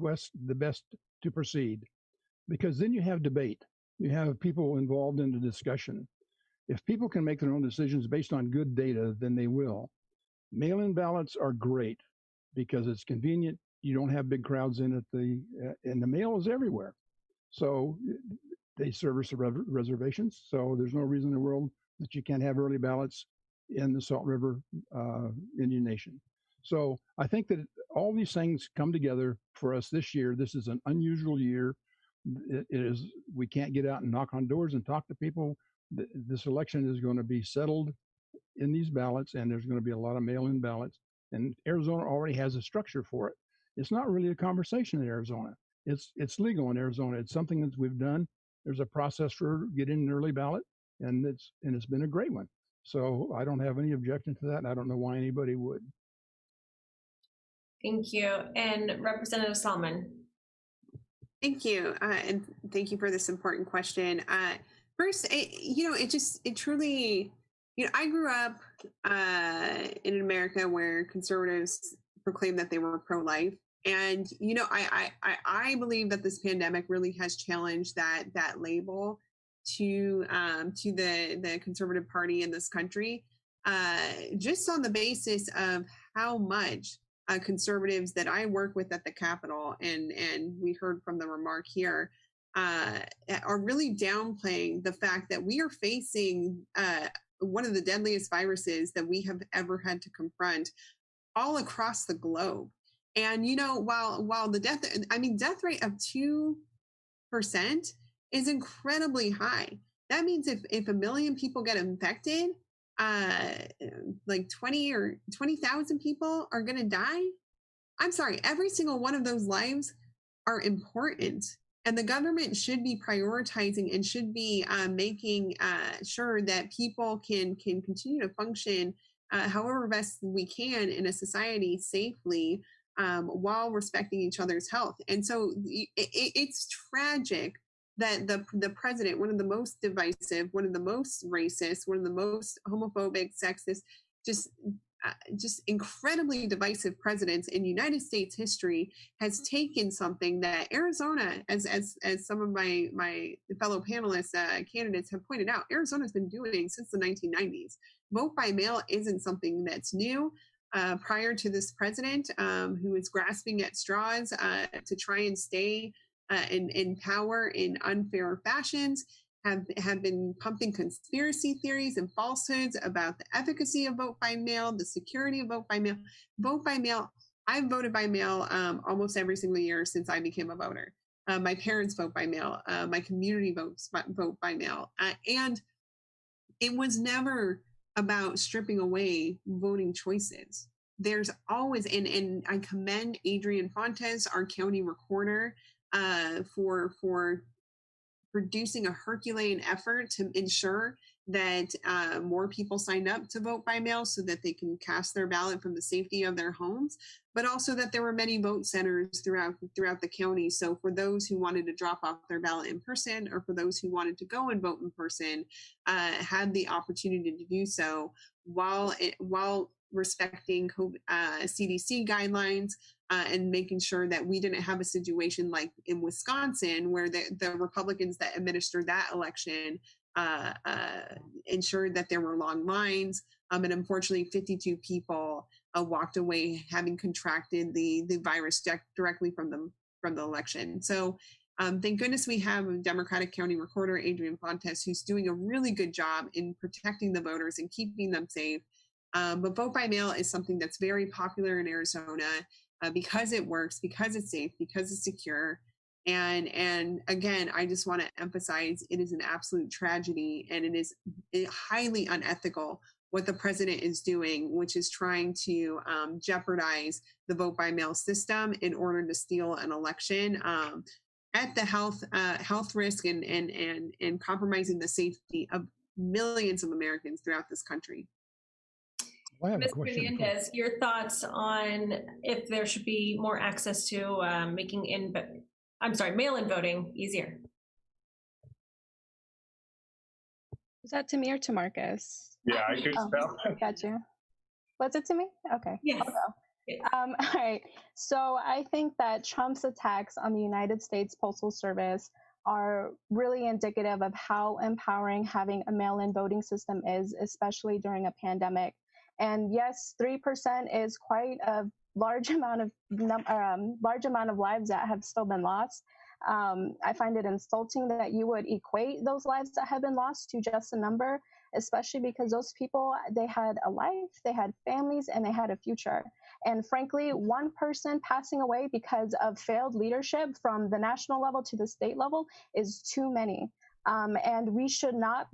the best to proceed. Because then you have debate. You have people involved in the discussion. If people can make their own decisions based on good data, then they will. Mail-in ballots are great because it's convenient. You don't have big crowds in and the mail is everywhere. So they service the reservations. So there's no reason in the world that you can't have early ballots in the Salt River Indian Nation. So I think that all these things come together for us this year. This is an unusual year. We can't get out and knock on doors and talk to people. This election is going to be settled in these ballots, and there's going to be a lot of mail-in ballots. And Arizona already has a structure for it. It's not really a conversation in Arizona. It's legal in Arizona. It's something that we've done. There's a process for getting an early ballot. and it's been a great one. So I don't have any objection to that, and I don't know why anybody would.
Thank you. And Representative Salman.
Thank you, and thank you for this important question. First, it truly, I grew up in America where conservatives proclaimed that they were pro-life, and I believe that this pandemic really has challenged that label to the conservative party in this country, just on the basis of how much conservatives that I work with at the Capitol, and we heard from the remark here, are really downplaying the fact that we are facing one of the deadliest viruses that we have ever had to confront all across the globe. And while the death rate of 2% is incredibly high. That means if 1 million people get infected, like 20,000 people are going to die. I'm sorry, every single one of those lives are important, and the government should be prioritizing and should be making sure that people can continue to function however best we can in a society safely, while respecting each other's health. And so it's tragic that the president, one of the most divisive, one of the most racist, one of the most homophobic, sexist, just incredibly divisive presidents in United States history, has taken something that Arizona, as some of my fellow panelists, candidates have pointed out, Arizona's been doing since the 1990s. Vote by mail isn't something that's new. Prior to this president, who is grasping at straws to try and stay in power in unfair fashions, have been pumping conspiracy theories and falsehoods about the efficacy of vote by mail, the security of vote by mail. Vote by mail, I've voted by mail almost every single year since I became a voter. My parents vote by mail. My community vote by mail. And it was never about stripping away voting choices. There's always, and I commend Adrian Fontes, our county recorder, for producing a Herculean effort to ensure that more people signed up to vote by mail so that they can cast their ballot from the safety of their homes, but also that there were many vote centers throughout the county. So for those who wanted to drop off their ballot in person, or for those who wanted to go and vote in person, had the opportunity to do so while respecting CDC guidelines, and making sure that we didn't have a situation like in Wisconsin, where the Republicans that administered that election ensured that there were long lines, and unfortunately 52 people walked away having contracted the virus directly from the election. So thank goodness we have a Democratic County Recorder, Adrian Fontes, who's doing a really good job in protecting the voters and keeping them safe. But vote by mail is something that's very popular in Arizona, because it works, because it's safe, because it's secure. And again, I just want to emphasize, it is an absolute tragedy, and it is highly unethical what the president is doing, which is trying to jeopardize the vote by mail system in order to steal an election at the health risk and compromising the safety of millions of Americans throughout this country.
Ms. Hernandez, your thoughts on if there should be more access to making mail-in voting easier?
Is that to me or to Marcus?
Yeah, I could spell.
Got you. Was it to me? Okay.
Yes.
I'll go. All right. So I think that Trump's attacks on the United States Postal Service are really indicative of how empowering having a mail-in voting system is, especially during a pandemic. And yes, 3% is quite a large amount of lives that have still been lost. I find it insulting that you would equate those lives that have been lost to just a number, especially because those people, they had a life, they had families, and they had a future. And frankly, one person passing away because of failed leadership from the national level to the state level is too many. And we should not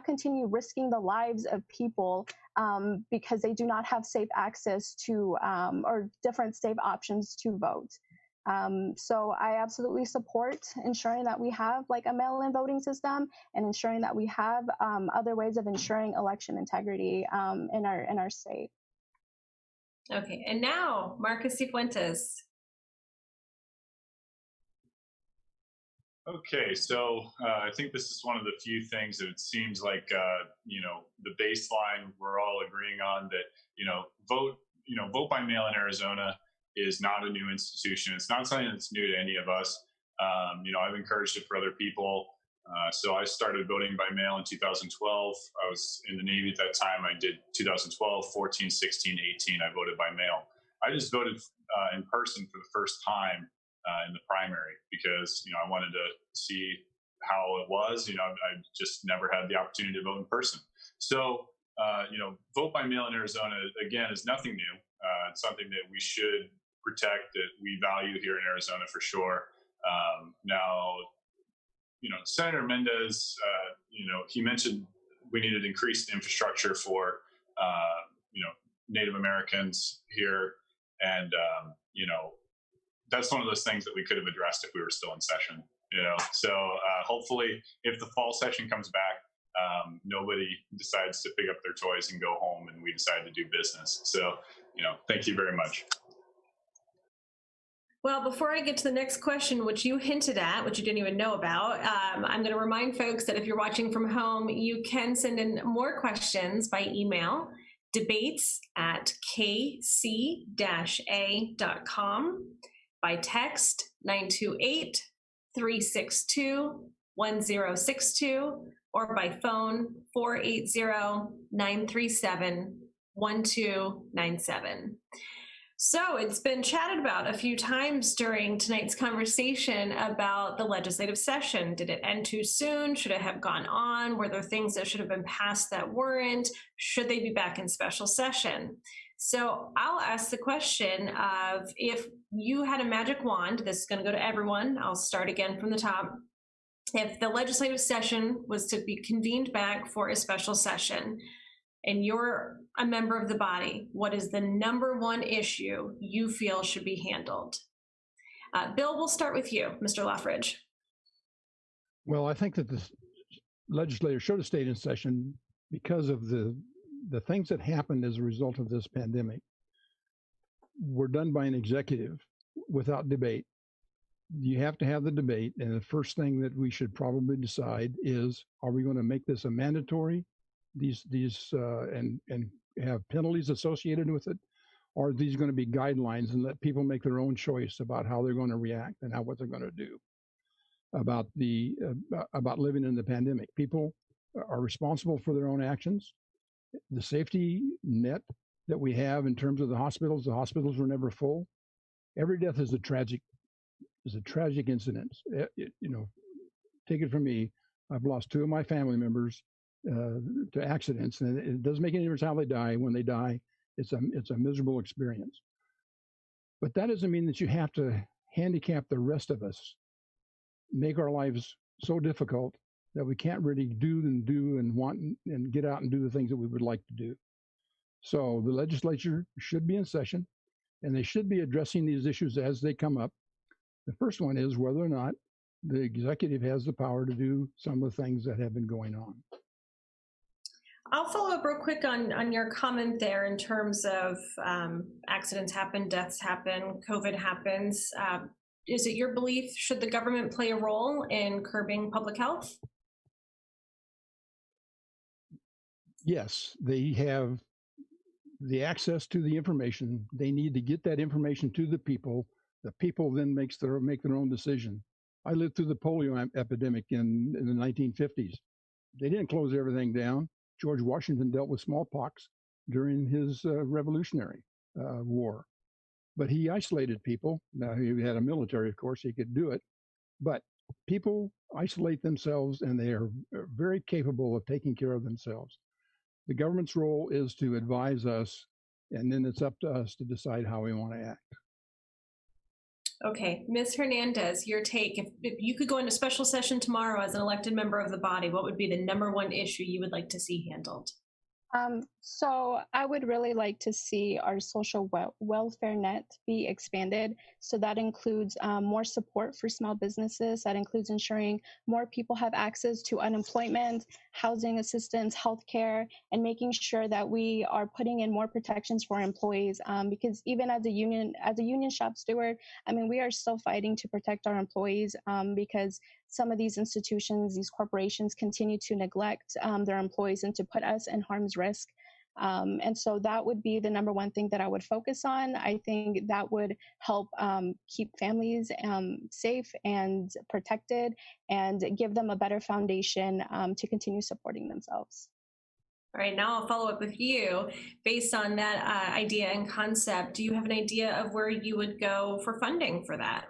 continue risking the lives of people because they do not have safe access to or different safe options to vote. So I absolutely support ensuring that we have like a mail-in voting system and ensuring that we have other ways of ensuring election integrity in our state.
Okay, and now Marcus Sifuentes.
Okay, so I think this is one of the few things that it seems like the baseline we're all agreeing on, that vote by mail in Arizona is not a new institution. It's not something that's new to any of us. I've encouraged it for other people. So I started voting by mail in 2012. I was in the Navy at that time. I did 2012, 14, 16, 18. I voted by mail. I just voted in person for the first time in the primary because I wanted to see how it was. I just never had the opportunity to vote in person. So vote by mail in Arizona again is nothing new. It's something that we should protect, that we value here in Arizona for sure. Now, Senator Mendez, he mentioned we needed increased infrastructure for Native Americans here, and that's one of those things that we could have addressed if we were still in session. So hopefully, if the fall session comes back, nobody decides to pick up their toys and go home, and we decide to do business. So, thank you very much.
Well, before I get to the next question, which you hinted at, which you didn't even know about, I'm going to remind folks that if you're watching from home, you can send in more questions by email, debates@kc-a.com, by text 928-362-1062, or by phone 480-937-1297. So it's been chatted about a few times during tonight's conversation about the legislative session. Did it end too soon? Should it have gone on? Were there things that should have been passed that weren't? Should they be back in special session? So I'll ask the question of, if you had a magic wand, this is going to go to everyone. I'll start again from the top. If the legislative session was to be convened back for a special session, and you're a member of the body, what is the number one issue you feel should be handled? Bill, we'll start with you, Mr. Loughrige.
Well, I think that the legislature should have stayed in session because of the things that happened as a result of this pandemic were done by an executive without debate. You have to have the debate, and the first thing that we should probably decide is, are we going to make this a mandatory? And have penalties associated with it, or are these going to be guidelines and let people make their own choice about how they're going to react and what they're going to do about living in the pandemic? People are responsible for their own actions. The safety net that we have in terms of the hospitals were never full. Every death is a tragic incident. Take it from me, I've lost two of my family members to accidents, and it doesn't make any difference how they die. When they die, it's a miserable experience. But that doesn't mean that you have to handicap the rest of us, make our lives so difficult that we can't really do and want and get out and do the things that we would like to do. So the legislature should be in session, and they should be addressing these issues as they come up. The first one is whether or not the executive has the power to do some of the things that have been going on.
I'll follow up real quick on your comment there in terms of accidents happen, deaths happen, COVID happens. Is it your belief, should the government play a role in curbing public health?
Yes, they have the access to the information. They need to get that information to the people. The people then make their own decision. I lived through the polio epidemic in the 1950s. They didn't close everything down. George Washington dealt with smallpox during his Revolutionary War, but he isolated people. Now, he had a military, of course, he could do it, but people isolate themselves, and they are very capable of taking care of themselves. The government's role is to advise us, and then it's up to us to decide how we want to act.
Okay, Ms. Hernandez, your take. If you could go into special session tomorrow as an elected member of the body, what would be the number one issue you would like to see handled?
So I would really like to see our social welfare net be expanded. So that includes more support for small businesses. That includes ensuring more people have access to unemployment, housing assistance, healthcare, and making sure that we are putting in more protections for employees. Because even as a union shop steward, I mean, we are still fighting to protect our employees because some of these institutions, these corporations continue to neglect their employees and to put us in harm's risk. And so that would be the number one thing that I would focus on. I think that would help keep families safe and protected and give them a better foundation to continue supporting themselves.
All right, now I'll follow up with you. Based on that idea and concept, do you have an idea of where you would go for funding for that?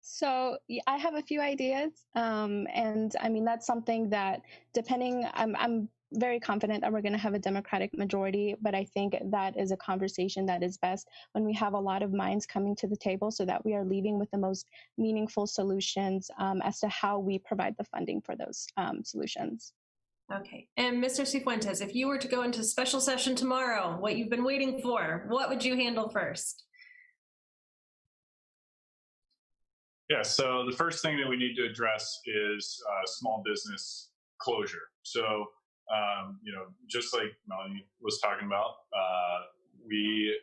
So I have a few ideas, and I mean that's something that, depending, I'm very confident that we're going to have a Democratic majority, but I think that is a conversation that is best when we have a lot of minds coming to the table, so that we are leaving with the most meaningful solutions as to how we provide the funding for those solutions.
Okay, and Mr. Sifuentes, if you were to go into special session tomorrow, what you've been waiting for, what would you handle first?
Yeah, so the first thing that we need to address is small business closure. So, just like Melanie was talking about, we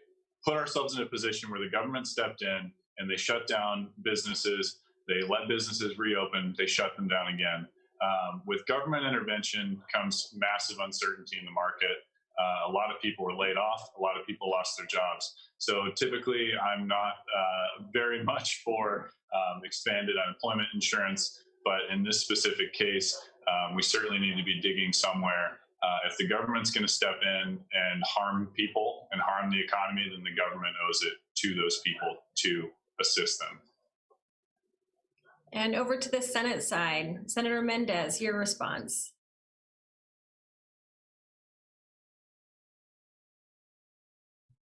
put ourselves in a position where the government stepped in and they shut down businesses. They let businesses reopen. They shut them down again. With government intervention comes massive uncertainty in the market. A lot of people were laid off. A lot of people lost their jobs. So typically, I'm not very much for expanded unemployment insurance, but in this specific case, we certainly need to be digging somewhere. If the government's going to step in and harm people and harm the economy, then the government owes it to those people to assist them.
And over to the Senate side, Senator Mendez, your response.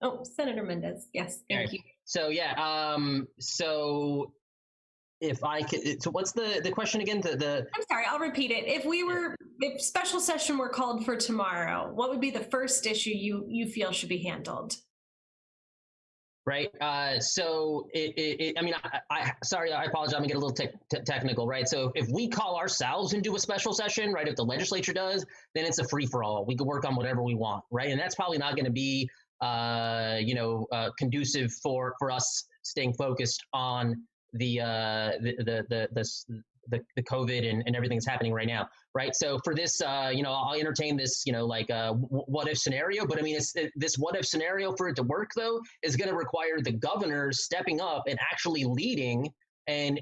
Oh, Senator Mendez. Yes, thank you.
So yeah, so if I could, so what's the question again?
I'm sorry, I'll repeat it. If special session were called for tomorrow, what would be the first issue you feel should be handled?
Right. So I mean, sorry, I apologize. I'm gonna get a little technical, right? So if we call ourselves and do a special session, right? If the legislature does, then it's a free for all. We can work on whatever we want, right? And that's probably not going to be, conducive for us staying focused on the COVID and everything that's happening right now, right? So for this, I'll entertain this, what if scenario. But I mean, this what if scenario, for it to work though, is going to require the governor stepping up and actually leading and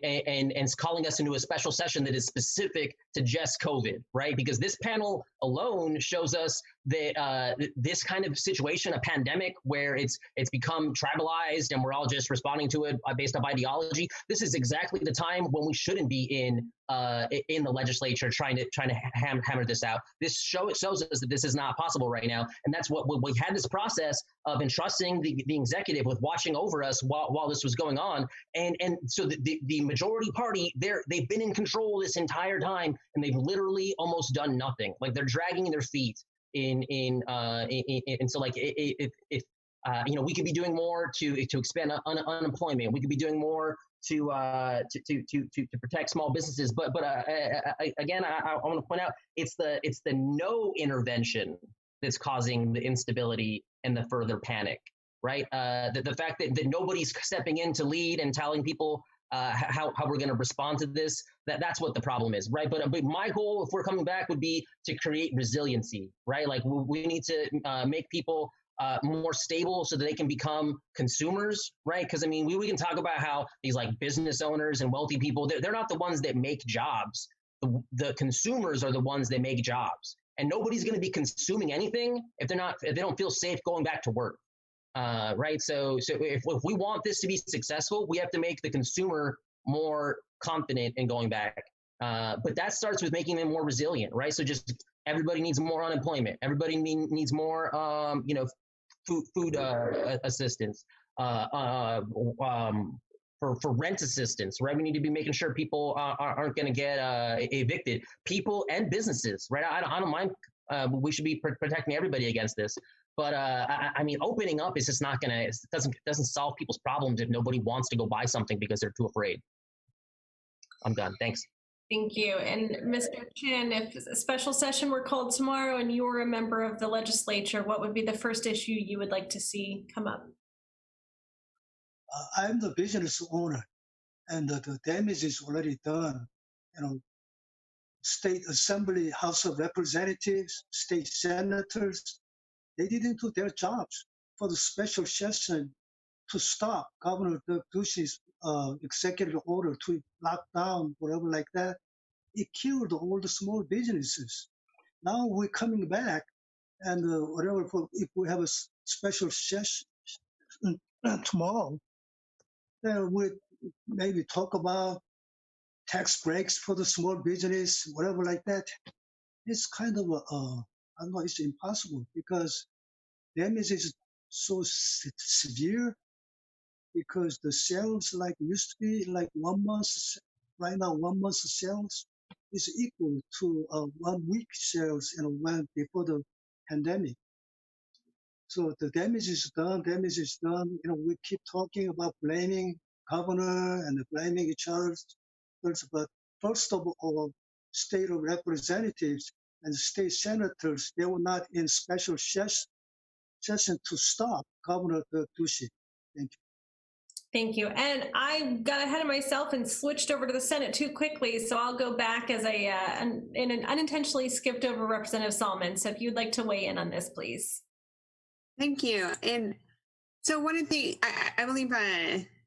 calling us into a special session that is specific to just COVID, right? Because this panel alone shows us that this kind of situation, a pandemic where it's become tribalized and we're all just responding to it based on ideology. This is exactly the time when we shouldn't be in the legislature trying to hammer this out. This shows us that this is not possible right now, and that's what we had this process of entrusting the executive with watching over us while this was going on, and so the majority party they've been in control this entire time, and they've literally almost done nothing. Like, they're dragging their feet so like if we could be doing more to expand unemployment. We could be doing more to protect small businesses. But again, I want to point out it's the no intervention that's causing the instability and the further panic, right? The fact that nobody's stepping in to lead and telling people how we're going to respond to this, that's what the problem is, right? But my goal, if we're coming back, would be to create resiliency, right? Like, we need to make people more stable so that they can become consumers, right? Because I mean, we can talk about how these like business owners and wealthy people, they're not the ones that make jobs. The consumers are the ones that make jobs, and nobody's going to be consuming anything if they don't feel safe going back to work. Right. So if we want this to be successful, we have to make the consumer more confident in going back. But that starts with making them more resilient, right? So just everybody needs more unemployment. Everybody needs more, food assistance, for rent assistance, right? We need to be making sure people aren't going to get evicted. People and businesses, right? I don't mind. We should be protecting everybody against this. But I mean, opening up is just not going to, doesn't solve people's problems if nobody wants to go buy something because they're too afraid. I'm done. Thanks.
Thank you. And Mr. Chin, if a special session were called tomorrow and you were a member of the legislature, what would be the first issue you would like to see come up?
I'm the business owner, and the damage is already done. You know, state assembly, House of Representatives, state senators, they didn't do their jobs for the special session to stop Governor Doug Ducey's executive order to lock down, whatever like that. It killed all the small businesses. Now we're coming back, and whatever, if we have a special session tomorrow, then we'll maybe talk about tax breaks for the small business, whatever like that. It's kind of, I don't know, it's impossible because damage is so severe because the sales like used to be like 1 month, right now 1 month's sales is equal to 1 week sales, you know, when before the pandemic. So the damage is done, You know, we keep talking about blaming governor and blaming each other, but first of all, state representatives and state senators, they were not in special session to stop Governor Ducey. Thank you.
Thank you. And I got ahead of myself and switched over to the Senate too quickly, so I'll go back as and unintentionally skipped over Representative Salman. So if you'd like to weigh in on this, please.
Thank you. And so one of the, I believe,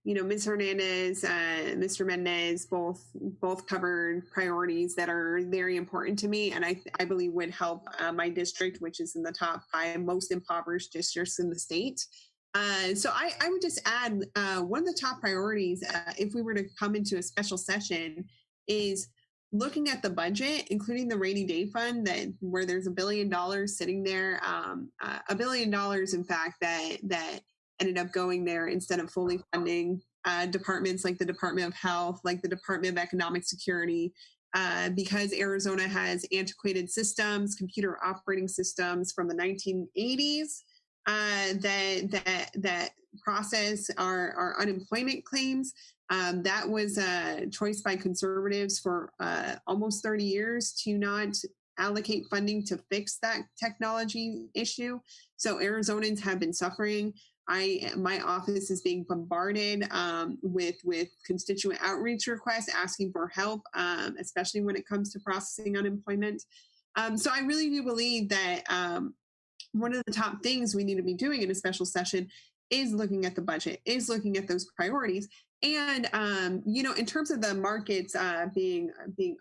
you know, Ms. Hernandez, Mr. Mendez, both covered priorities that are very important to me, and I believe would help my district, which is in the top 5 most impoverished districts in the state. So I would just add one of the top priorities, if we were to come into a special session, is looking at the budget, including the rainy day fund, where there's $1 billion sitting there, $1 billion, in fact, that ended up going there instead of fully funding departments like the Department of Health, like the Department of Economic Security, because Arizona has antiquated systems, computer operating systems from the 1980s that process our unemployment claims. That was a choice by conservatives for almost 30 years to not allocate funding to fix that technology issue. So Arizonans have been suffering. My office is being bombarded with constituent outreach requests asking for help, especially when it comes to processing unemployment. So I really do believe that one of the top things we need to be doing in a special session is looking at the budget, is looking at those priorities. And, you know, in terms of the markets being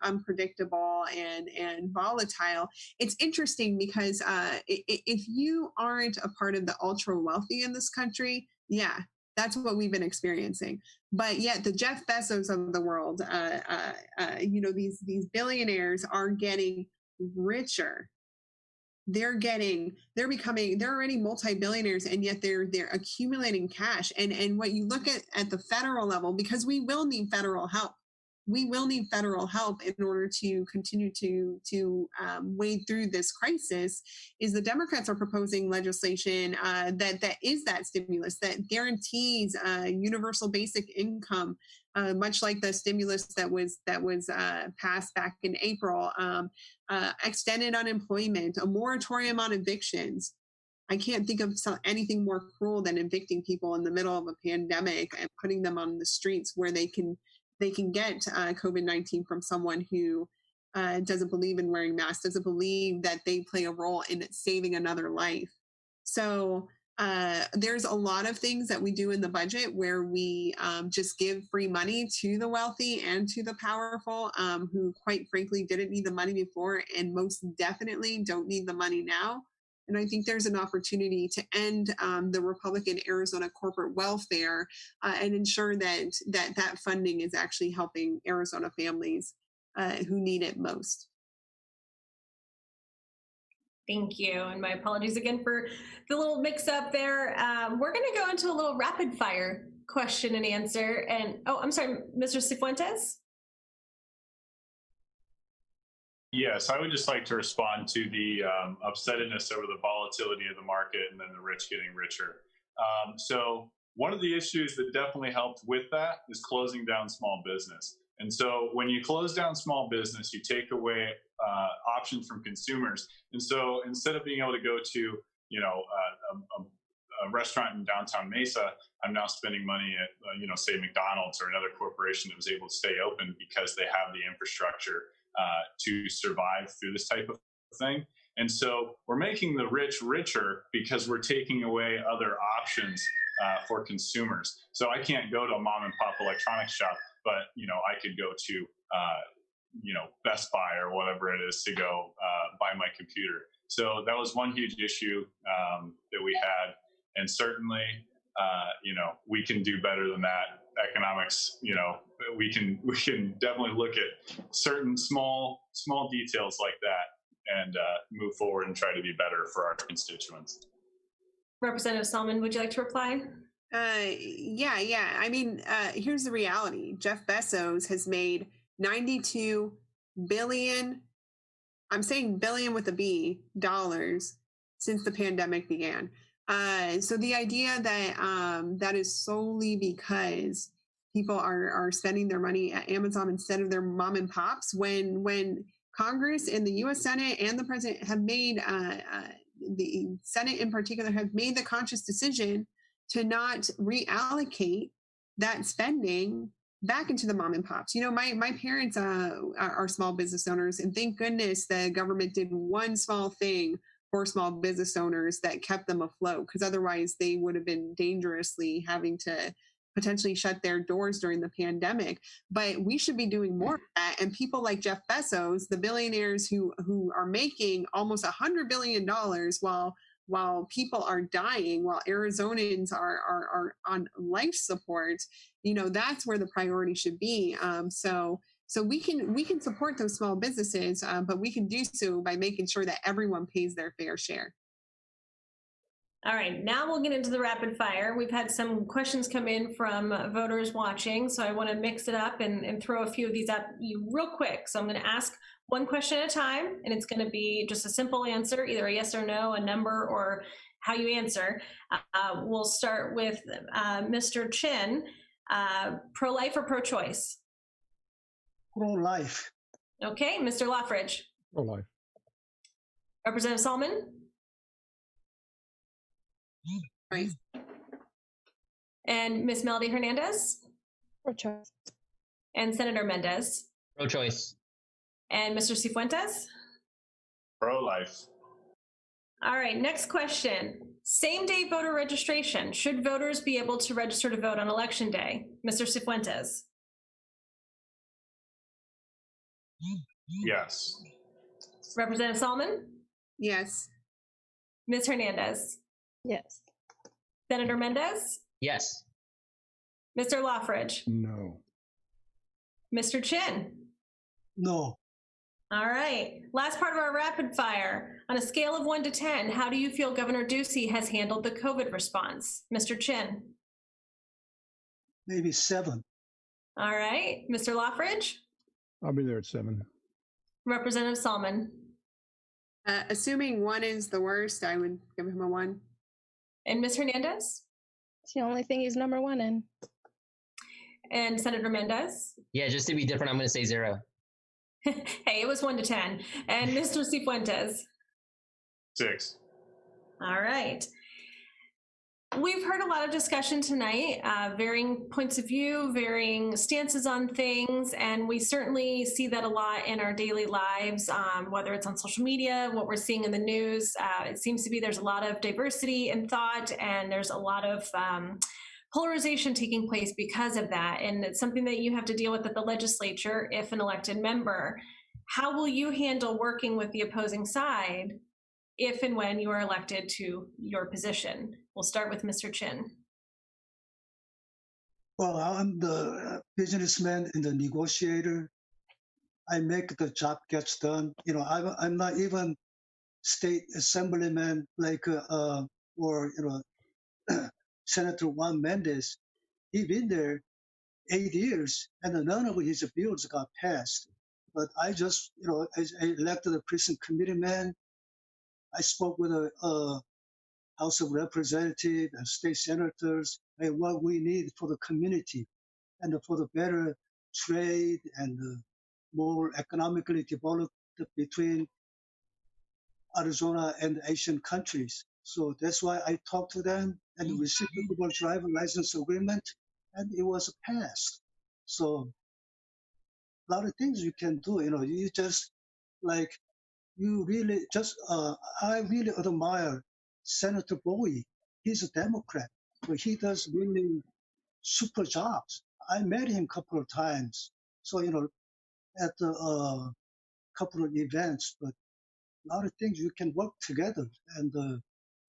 unpredictable and volatile, it's interesting because if you aren't a part of the ultra wealthy in this country, yeah, that's what we've been experiencing. But yet the Jeff Bezos of the world, you know, these billionaires are getting richer. They're already multi-billionaires, and yet they're accumulating cash. And what you look at the federal level, because we will need federal help. We will need federal help in order to continue to wade through this crisis. Is the Democrats are proposing legislation that is that stimulus that guarantees universal basic income, much like the stimulus that was passed back in April, extended unemployment, a moratorium on evictions. I can't think of anything more cruel than evicting people in the middle of a pandemic and putting them on the streets where they can get COVID-19 from someone who doesn't believe in wearing masks, doesn't believe that they play a role in saving another life. So there's a lot of things that we do in the budget where we just give free money to the wealthy and to the powerful, who quite frankly didn't need the money before and most definitely don't need the money now. And I think there's an opportunity to end the Republican Arizona corporate welfare and ensure that funding is actually helping Arizona families who need it most.
Thank you. And my apologies again for the little mix up there. We're going to go into a little rapid fire question and answer. And oh, I'm sorry, Mr. Sifuentes?
Yes, I would just like to respond to the upsetness over the volatility of the market and then the rich getting richer. So one of the issues that definitely helped with that is closing down small business. And so when you close down small business, you take away options from consumers. And so instead of being able to go to, a restaurant in downtown Mesa, I'm now spending money at, say McDonald's or another corporation that was able to stay open because they have the infrastructure to survive through this type of thing. And so we're making the rich richer because we're taking away other options for consumers. So I can't go to a mom and pop electronics shop, but I could go to Best Buy or whatever it is to go buy my computer. So that was one huge issue that we had, and certainly we can do better than that. Economics, we can definitely look at certain small details like that and move forward and try to be better for our constituents.
Representative Salman, would you like to reply?
Yeah. I mean, here's the reality. Jeff Bezos has made 92 billion, I'm saying billion with a B, dollars since the pandemic began. So the idea that that is solely because people are spending their money at Amazon instead of their mom and pops, when Congress and the U.S. Senate and the president have made, the Senate in particular, have made the conscious decision to not reallocate that spending back into the mom and pops. My parents are small business owners, and thank goodness the government did one small thing for small business owners that kept them afloat, because otherwise they would have been dangerously having to potentially shut their doors during the pandemic. But we should be doing more of that. And people like Jeff Bezos, the billionaires who are making almost $100 billion while people are dying, while Arizonans are on life support, that's where the priority should be. So we can support those small businesses, but we can do so by making sure that everyone pays their fair share.
All right, now we'll get into the rapid fire. We've had some questions come in from voters watching, so I want to mix it up and throw a few of these at you real quick. So I'm going to ask one question at a time, and it's going to be just a simple answer, either a yes or no, a number, or how you answer. We'll start with Mr. Chin. Pro-life or pro-choice?
Pro-life.
Okay, Mr. Loughrige.
Pro-life.
Representative Salman?
Right.
And Ms. Melody Hernandez?
Pro-choice.
And Senator Mendez?
Pro-choice.
And Mr. Sifuentes?
Pro-life.
All right, next question. Same-day voter registration. Should voters be able to register to vote on Election Day? Mr. Sifuentes?
Yes.
Representative Salman?
Yes.
Ms. Hernandez?
Yes.
Senator Mendez?
Yes.
Mr. Loughrige?
No.
Mr. Chin?
No.
All right, last part of our rapid fire. On a scale of 1 to 10, how do you feel Governor Ducey has handled the COVID response? Mr. Chin?
Maybe 7.
All right, Mr. Loughrige?
I'll be there at 7.
Representative Salman?
Assuming 1 is the worst, I would give him a 1.
And Ms. Hernandez?
It's the only thing he's number 1 in.
And Senator Mendez?
Yeah, just to be different, I'm going to say 0.
Hey, it was 1 to 10. And Mr. Sifuentes?
6.
All right. We've heard a lot of discussion tonight, varying points of view, varying stances on things, and we certainly see that a lot in our daily lives, whether it's on social media, what we're seeing in the news. It seems to be there's a lot of diversity in thought, and there's a lot of polarization taking place because of that. And it's something that you have to deal with at the legislature if an elected member. How will you handle working with the opposing side if and when you are elected to your position? We'll start with Mr. Chin.
Well, I'm the businessman and the negotiator. I make the job gets done. I'm not even state assemblyman like or Senator Juan Mendez. He been there 8 years, and none of his bills got passed. But I just, as I elected a precinct committee man, I spoke with a House of Representatives and state senators, and what we need for the community and for the better trade and more economically developed between Arizona and Asian countries. So that's why I talked to them and reciprocal driver license agreement, and it was passed. So a lot of things you can do, you just like, you really just, I really admire Senator Bowie. He's a Democrat, but he does really super jobs. I met him a couple of times. So, at a couple of events, but a lot of things you can work together and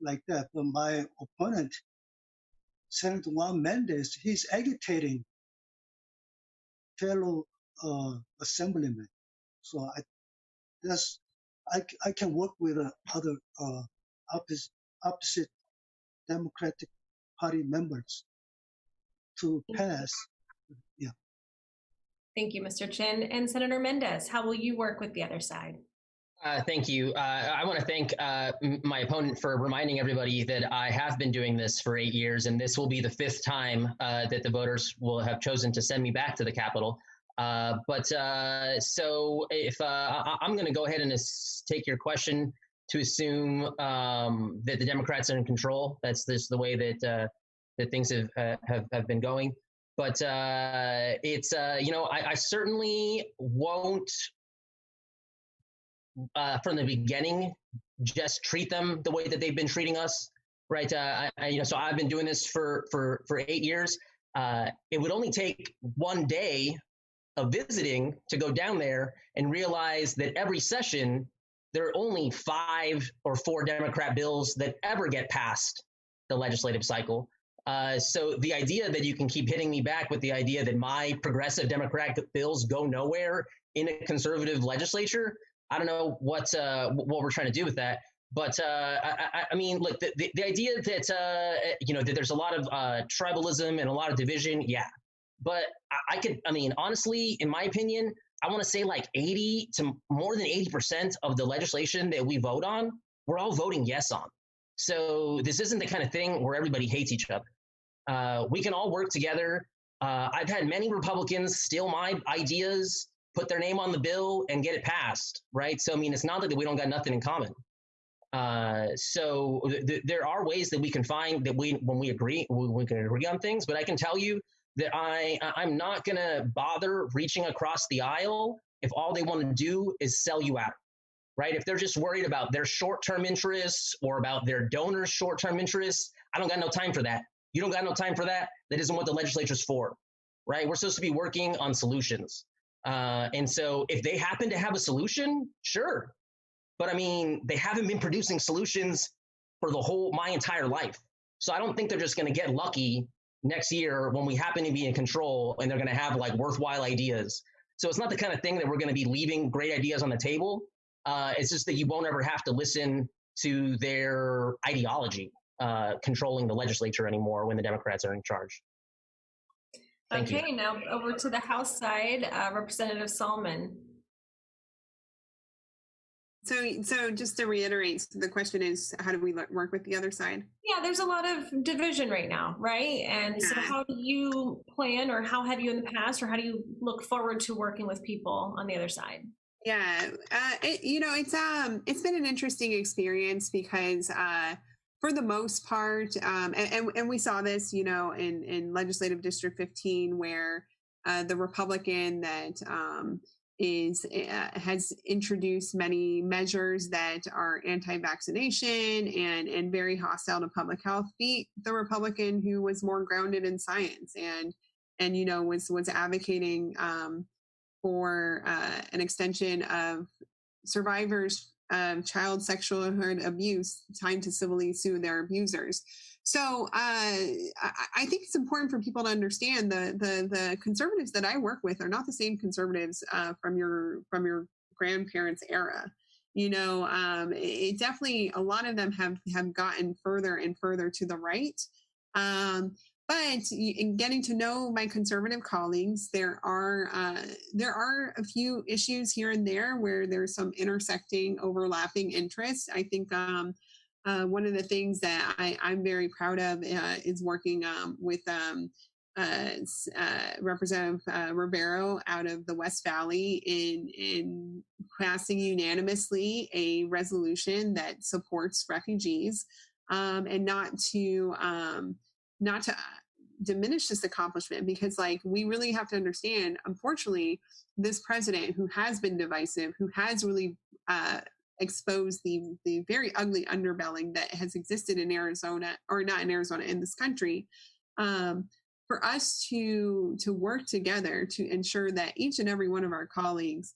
like that. But my opponent, Senator Juan Mendez, he's agitating fellow assemblymen. So I can work with other opposite Democratic Party members to pass. Yeah.
Thank you, Mr. Chin. And Senator Mendez, how will you work with the other side?
Thank you. I want to thank my opponent for reminding everybody that I have been doing this for 8 years, and this will be the 5th time that the voters will have chosen to send me back to the Capitol. So if I'm going to go ahead and take your question to assume that the Democrats are in control. That's just the way that things have been going. But it's I certainly won't from the beginning just treat them the way that they've been treating us, right? So I've been doing this for 8 years. It would only take one day of visiting to go down there and realize that every session there are only 5 or 4 Democrat bills that ever get past the legislative cycle. So the idea that you can keep hitting me back with the idea that my progressive Democratic bills go nowhere in a conservative legislature, I don't know what we're trying to do with that. But I mean, look, the idea that that there's a lot of tribalism and a lot of division, yeah. But honestly, in my opinion, I want to say like 80 to more than 80% of the legislation that we vote on, we're all voting yes on. So this isn't the kind of thing where everybody hates each other. We can all work together. I've had many Republicans steal my ideas, put their name on the bill, and get it passed, right? So, I mean, it's not that we don't got nothing in common. There are ways that we can find that when we agree, we can agree on things. But I can tell you that I'm not going to bother reaching across the aisle if all they want to do is sell you out, right? If they're just worried about their short-term interests or about their donors' short-term interests, I don't got no time for that. You don't got no time for that. That isn't what the legislature's for, right? We're supposed to be working on solutions. And so if they happen to have a solution, sure. But I mean, they haven't been producing solutions for my entire life. So I don't think they're just going to get lucky next year when we happen to be in control and they're going to have like worthwhile ideas. So it's not the kind of thing that we're going to be leaving great ideas on the table. It's just that you won't ever have to listen to their ideology controlling the legislature anymore when the Democrats are in charge. Thank you.
Now over to the House side, Representative Salman.
So just to reiterate, the question is, how do we work with the other side?
Yeah, there's a lot of division right now, right? And so how do you plan, or how have you in the past, or how do you look forward to working with people on the other side?
Yeah, it's been an interesting experience because for the most part, and we saw this, in Legislative District 15, where the Republican that has introduced many measures that are anti-vaccination and very hostile to public health, beat the Republican who was more grounded in science and was advocating for an extension of survivors of child sexual abuse time to civilly sue their abusers. So I think it's important for people to understand the conservatives that I work with are not the same conservatives from your grandparents' era. It definitely, a lot of them have gotten further and further to the right. But in getting to know my conservative colleagues, there are a few issues here and there where there's some intersecting, overlapping interests. I think one of the things that I'm very proud of is working with Representative Rivero out of the West Valley in passing unanimously a resolution that supports refugees, and not to diminish this accomplishment, because like we really have to understand, unfortunately, this president who has been divisive, who has really exposed the very ugly underbelly that has existed in Arizona, or not in Arizona, in this country, for us to work together to ensure that each and every one of our colleagues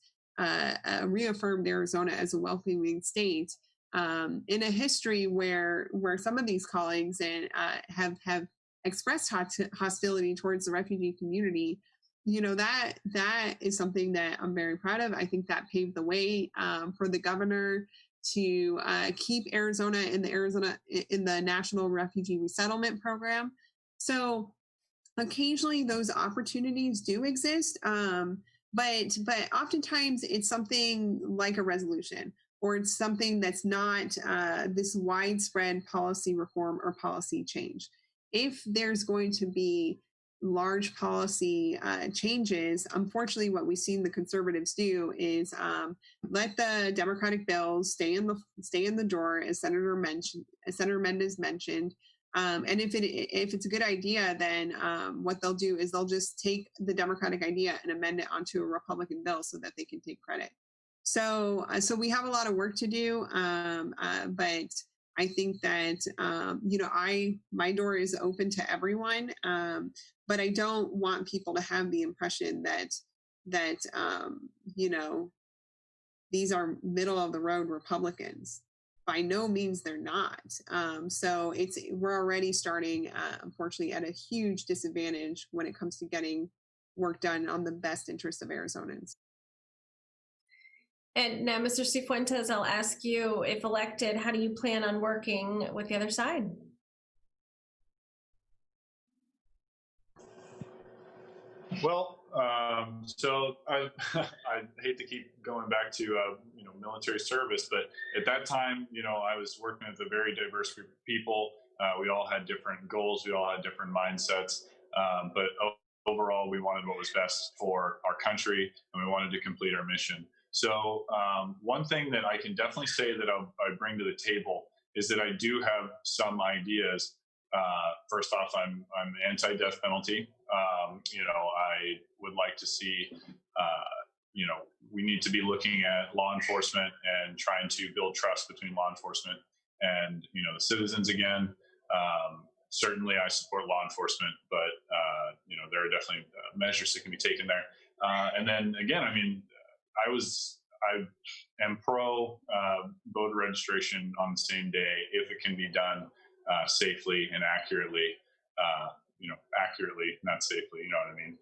reaffirmed Arizona as a welcoming state, in a history where some of these colleagues have expressed hostility towards the refugee community. You know, that is something that I'm very proud of. I think that paved the way for the governor to keep Arizona in the National Refugee Resettlement Program. So occasionally those opportunities do exist, but oftentimes it's something like a resolution, or it's something that's not this widespread policy reform or policy change. If there's going to be large policy changes, unfortunately, what we've seen the conservatives do is let the Democratic bills stay in the drawer, as Senator Mendez mentioned. And if it's a good idea, then what they'll do is they'll just take the Democratic idea and amend it onto a Republican bill so that they can take credit. So we have a lot of work to do, but I think that my door is open to everyone, but I don't want people to have the impression that these are middle of the road Republicans. By no means they're not. So we're already starting, unfortunately, at a huge disadvantage when it comes to getting work done on the best interests of Arizonans.
And now, Mr. Sifuentes, I'll ask you, if elected, how do you plan on working with the other side?
Well, so I hate to keep going back to military service, but at that time, I was working with a very diverse group of people. We all had different goals, we all had different mindsets, but overall, we wanted what was best for our country, and we wanted to complete our mission. So one thing that I can definitely say that I bring to the table is that I do have some ideas. First off, I'm anti-death penalty. I would like to see, we need to be looking at law enforcement and trying to build trust between law enforcement and, the citizens again. Certainly I support law enforcement, but, there are definitely measures that can be taken there. And then again, I am pro voter registration on the same day if it can be done safely and accurately, not safely, you know what I mean?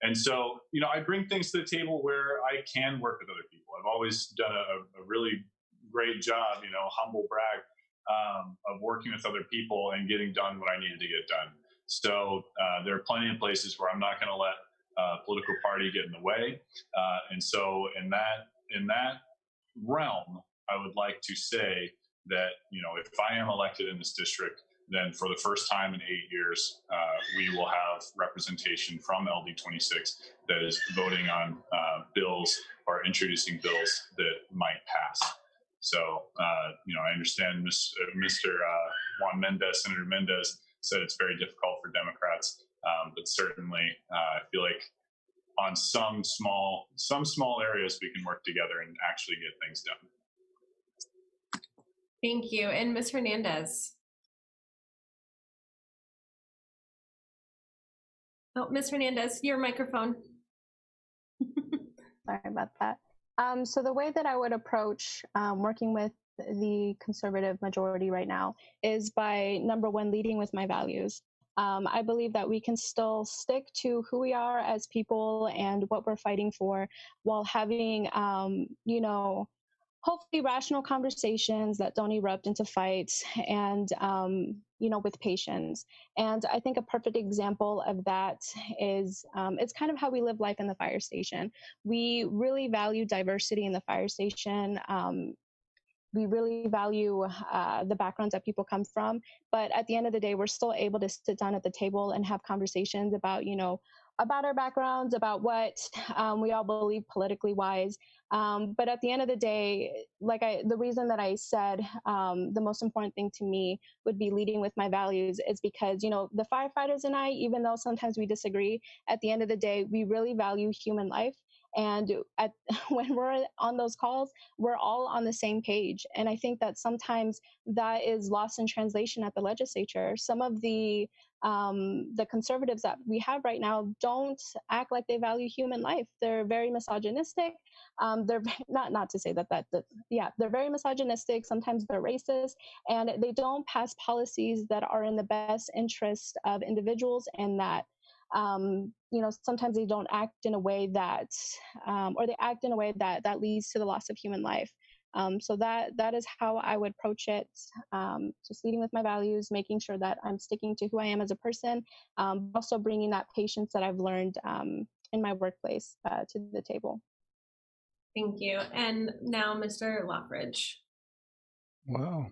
And so, I bring things to the table where I can work with other people. I've always done a really great job, humble brag, of working with other people and getting done what I needed to get done. So there are plenty of places where I'm not going to let political party get in the way. And so in that realm, I would like to say that, if I am elected in this district, then for the first time in 8 years, we will have representation from LD26 that is voting on bills or introducing bills that might pass. So, I understand Mr. Juan Mendez, Senator Mendez, said it's very difficult for Democrats, but certainly I feel like on some small areas we can work together and actually get things done.
Thank you. And Ms. Hernandez. Oh, Ms. Hernandez, your microphone.
Sorry about that. So the way that I would approach working with the conservative majority right now is by, number one, leading with my values. I believe that we can still stick to who we are as people and what we're fighting for while having, hopefully rational conversations that don't erupt into fights, and with patients. And I think a perfect example of that is it's kind of how we live life in the fire station. We really value diversity in the fire station. We really value the backgrounds that people come from. But at the end of the day, we're still able to sit down at the table and have conversations about, about our backgrounds, about what we all believe politically wise. But at the end of the day, the reason that I said the most important thing to me would be leading with my values is because, the firefighters and I, even though sometimes we disagree, at the end of the day, we really value human life. And when we're on those calls, we're all on the same page. And I think that sometimes that is lost in translation at the legislature. Some of the conservatives that we have right now don't act like they value human life. They're very misogynistic. They're not to say that they're very misogynistic. Sometimes they're racist, and they don't pass policies that are in the best interest of individuals, and that sometimes they don't act in a way that, or they act in a way that leads to the loss of human life. So that is how I would approach it. Just leading with my values, making sure that I'm sticking to who I am as a person, also bringing that patience that I've learned in my workplace to the table.
Thank you. And now, Mr. Loughrige.
Wow.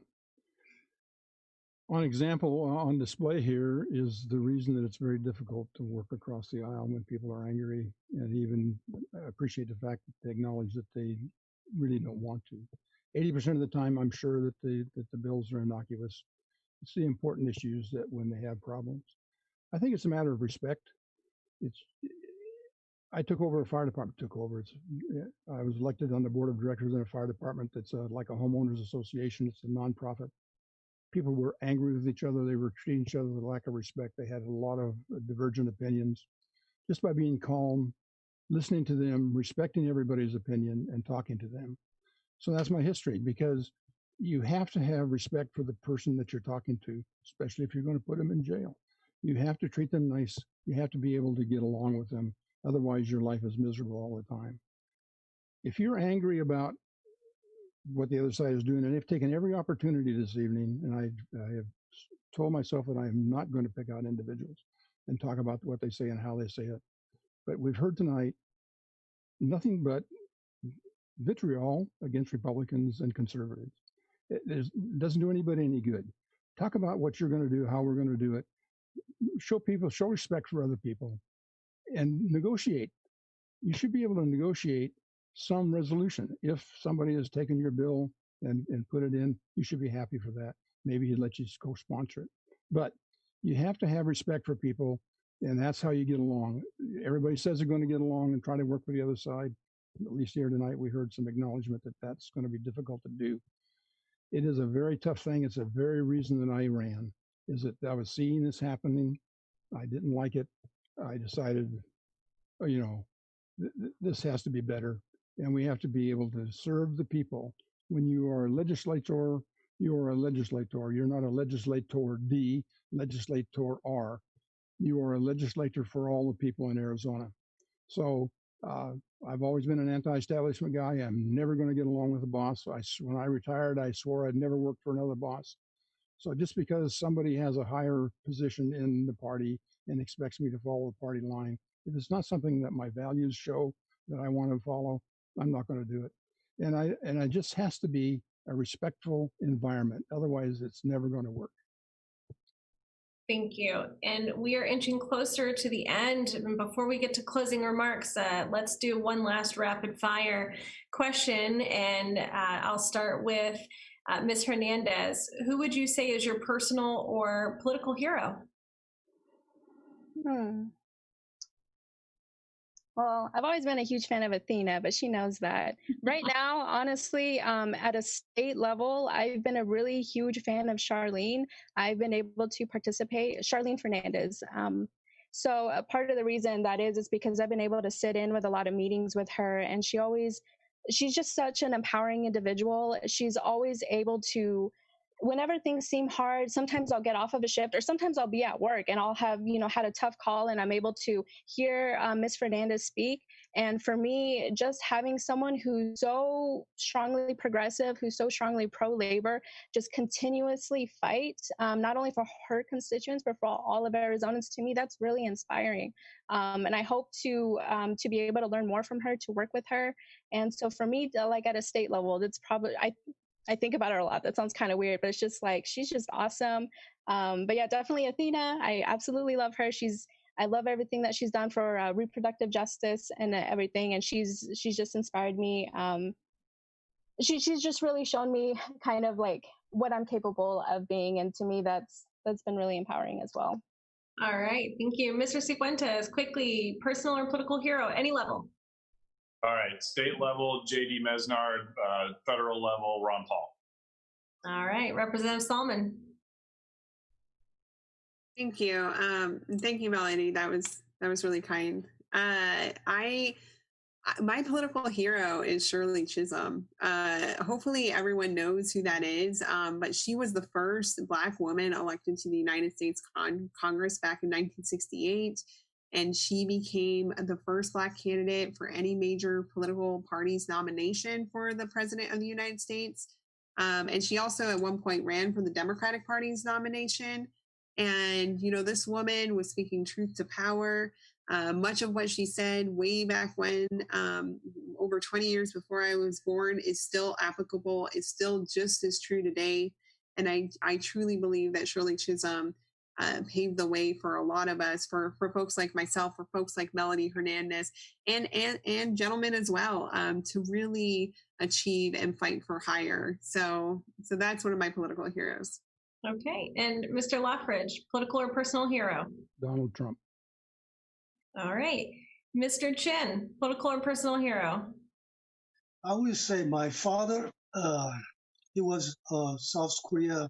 One example on display here is the reason that it's very difficult to work across the aisle when people are angry, and even appreciate the fact that they acknowledge that they really don't want to. 80% of the time, I'm sure that the bills are innocuous. It's the important issues that when they have problems. I think it's a matter of respect. I took over a fire department. I was elected on the board of directors in a fire department that's like a homeowners association. It's a nonprofit. People were angry with each other. They were treating each other with lack of respect. They had a lot of divergent opinions. Just by being calm, listening to them, respecting everybody's opinion, and talking to them. So that's my history, because you have to have respect for the person that you're talking to, especially if you're going to put them in jail. You have to treat them nice. You have to be able to get along with them. Otherwise, your life is miserable all the time. If you're angry about what the other side is doing, and they've taken every opportunity this evening, and I have told myself that I am not going to pick out individuals and talk about what they say and how they say it. But we've heard tonight nothing but vitriol against Republicans and conservatives. It doesn't do anybody any good. Talk about what you're going to do, how we're going to do it. Show respect for other people, and negotiate. You should be able to negotiate some resolution. If somebody has taken your bill and put it in, you should be happy for that. Maybe he'd let you co-sponsor it. But you have to have respect for people, and that's how you get along. Everybody says they're going to get along and try to work with the other side. At least here tonight, we heard some acknowledgement that that's going to be difficult to do. It is a very tough thing. It's a very reason that I ran, is that I was seeing this happening. I didn't like it. I decided, this has to be better. And we have to be able to serve the people. When you are a legislator, you are a legislator. You're not a legislator D, legislator R. You are a legislator for all the people in Arizona. So I've always been an anti-establishment guy. I'm never going to get along with a boss. When I retired, I swore I'd never work for another boss. So just because somebody has a higher position in the party and expects me to follow the party line, if it's not something that my values show that I want to follow, I'm not going to do it. And it just has to be a respectful environment. Otherwise, it's never going to work.
Thank you. And we are inching closer to the end. And before we get to closing remarks, let's do one last rapid fire question. And I'll start with Ms. Hernandez. Who would you say is your personal or political hero?
Well, I've always been a huge fan of Athena, but she knows that. Right now, honestly, at a state level, I've been a really huge fan of Charlene. I've been able to participate, Charlene Hernandez. So a part of the reason that is because I've been able to sit in with a lot of meetings with her, and she's just such an empowering individual. She's always able to whenever things seem hard, sometimes I'll get off of a shift, or sometimes I'll be at work and I'll have, had a tough call, and I'm able to hear Ms. Hernandez speak. And for me, just having someone who's so strongly progressive, who's so strongly pro-labor, just continuously fight, not only for her constituents, but for all of Arizonans, to me, that's really inspiring. And I hope to be able to learn more from her, to work with her. And so for me, like at a state level, that's probably, I think about her a lot. That sounds kind of weird, but it's just like, she's just awesome. But yeah, definitely Athena. I absolutely love her. I love everything that she's done for reproductive justice and everything. And she's just inspired me. She's just really shown me kind of like what I'm capable of being. And to me, that's been really empowering as well.
All right, thank you. Mr. Sifuentes, quickly, personal or political hero, any level.
All right, state level, J.D. Mesnard, federal level, Ron Paul.
All right, Representative Salman.
Thank you. Thank you, Melanie. That was really kind. My political hero is Shirley Chisholm. Hopefully everyone knows who that is, but she was the first Black woman elected to the United States Congress back in 1968, and she became the first Black candidate for any major political party's nomination for the President of the United States. And she also at one point ran for the Democratic Party's nomination. And, this woman was speaking truth to power. Much of what she said way back when, over 20 years before I was born, is still applicable, is still just as true today. And I truly believe that Shirley Chisholm paved the way for a lot of us, for folks like myself, for folks like Melody Hernandez, and gentlemen as well, to really achieve and fight for higher. So that's one of my political heroes.
Okay, and Mr. Loughrige, political or personal hero?
Donald Trump.
All right, Mr. Chin, political or personal hero?
I will say my father. He was South Korea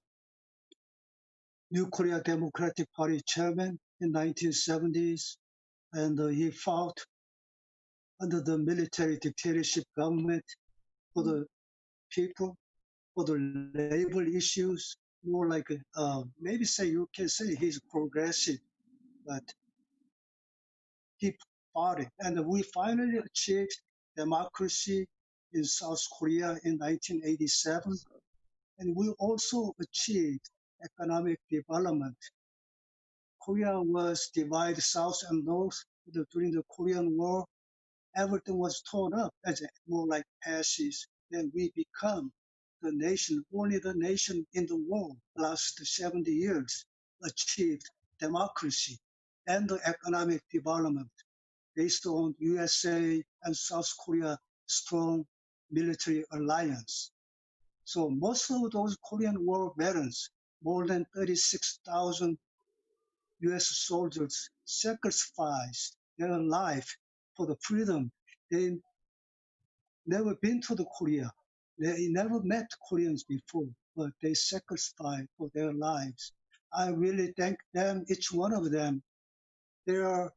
New Korea Democratic Party chairman in 1970s, and he fought under the military dictatorship government for the people, for the labor issues. More like maybe you can say he's progressive, but he fought it, and we finally achieved democracy in South Korea in 1987, and we also achieved economic development. Korea was divided south and north during the Korean War. Everything was torn up as more like ashes. Then we become the nation, only the nation in the world last 70 years achieved democracy and the economic development based on USA and South Korea strong military alliance. So most of those Korean War veterans, more than 36,000 US soldiers sacrificed their life for the freedom. They never been to the Korea. They never met Koreans before, but they sacrificed for their lives. I really thank them, each one of them. They are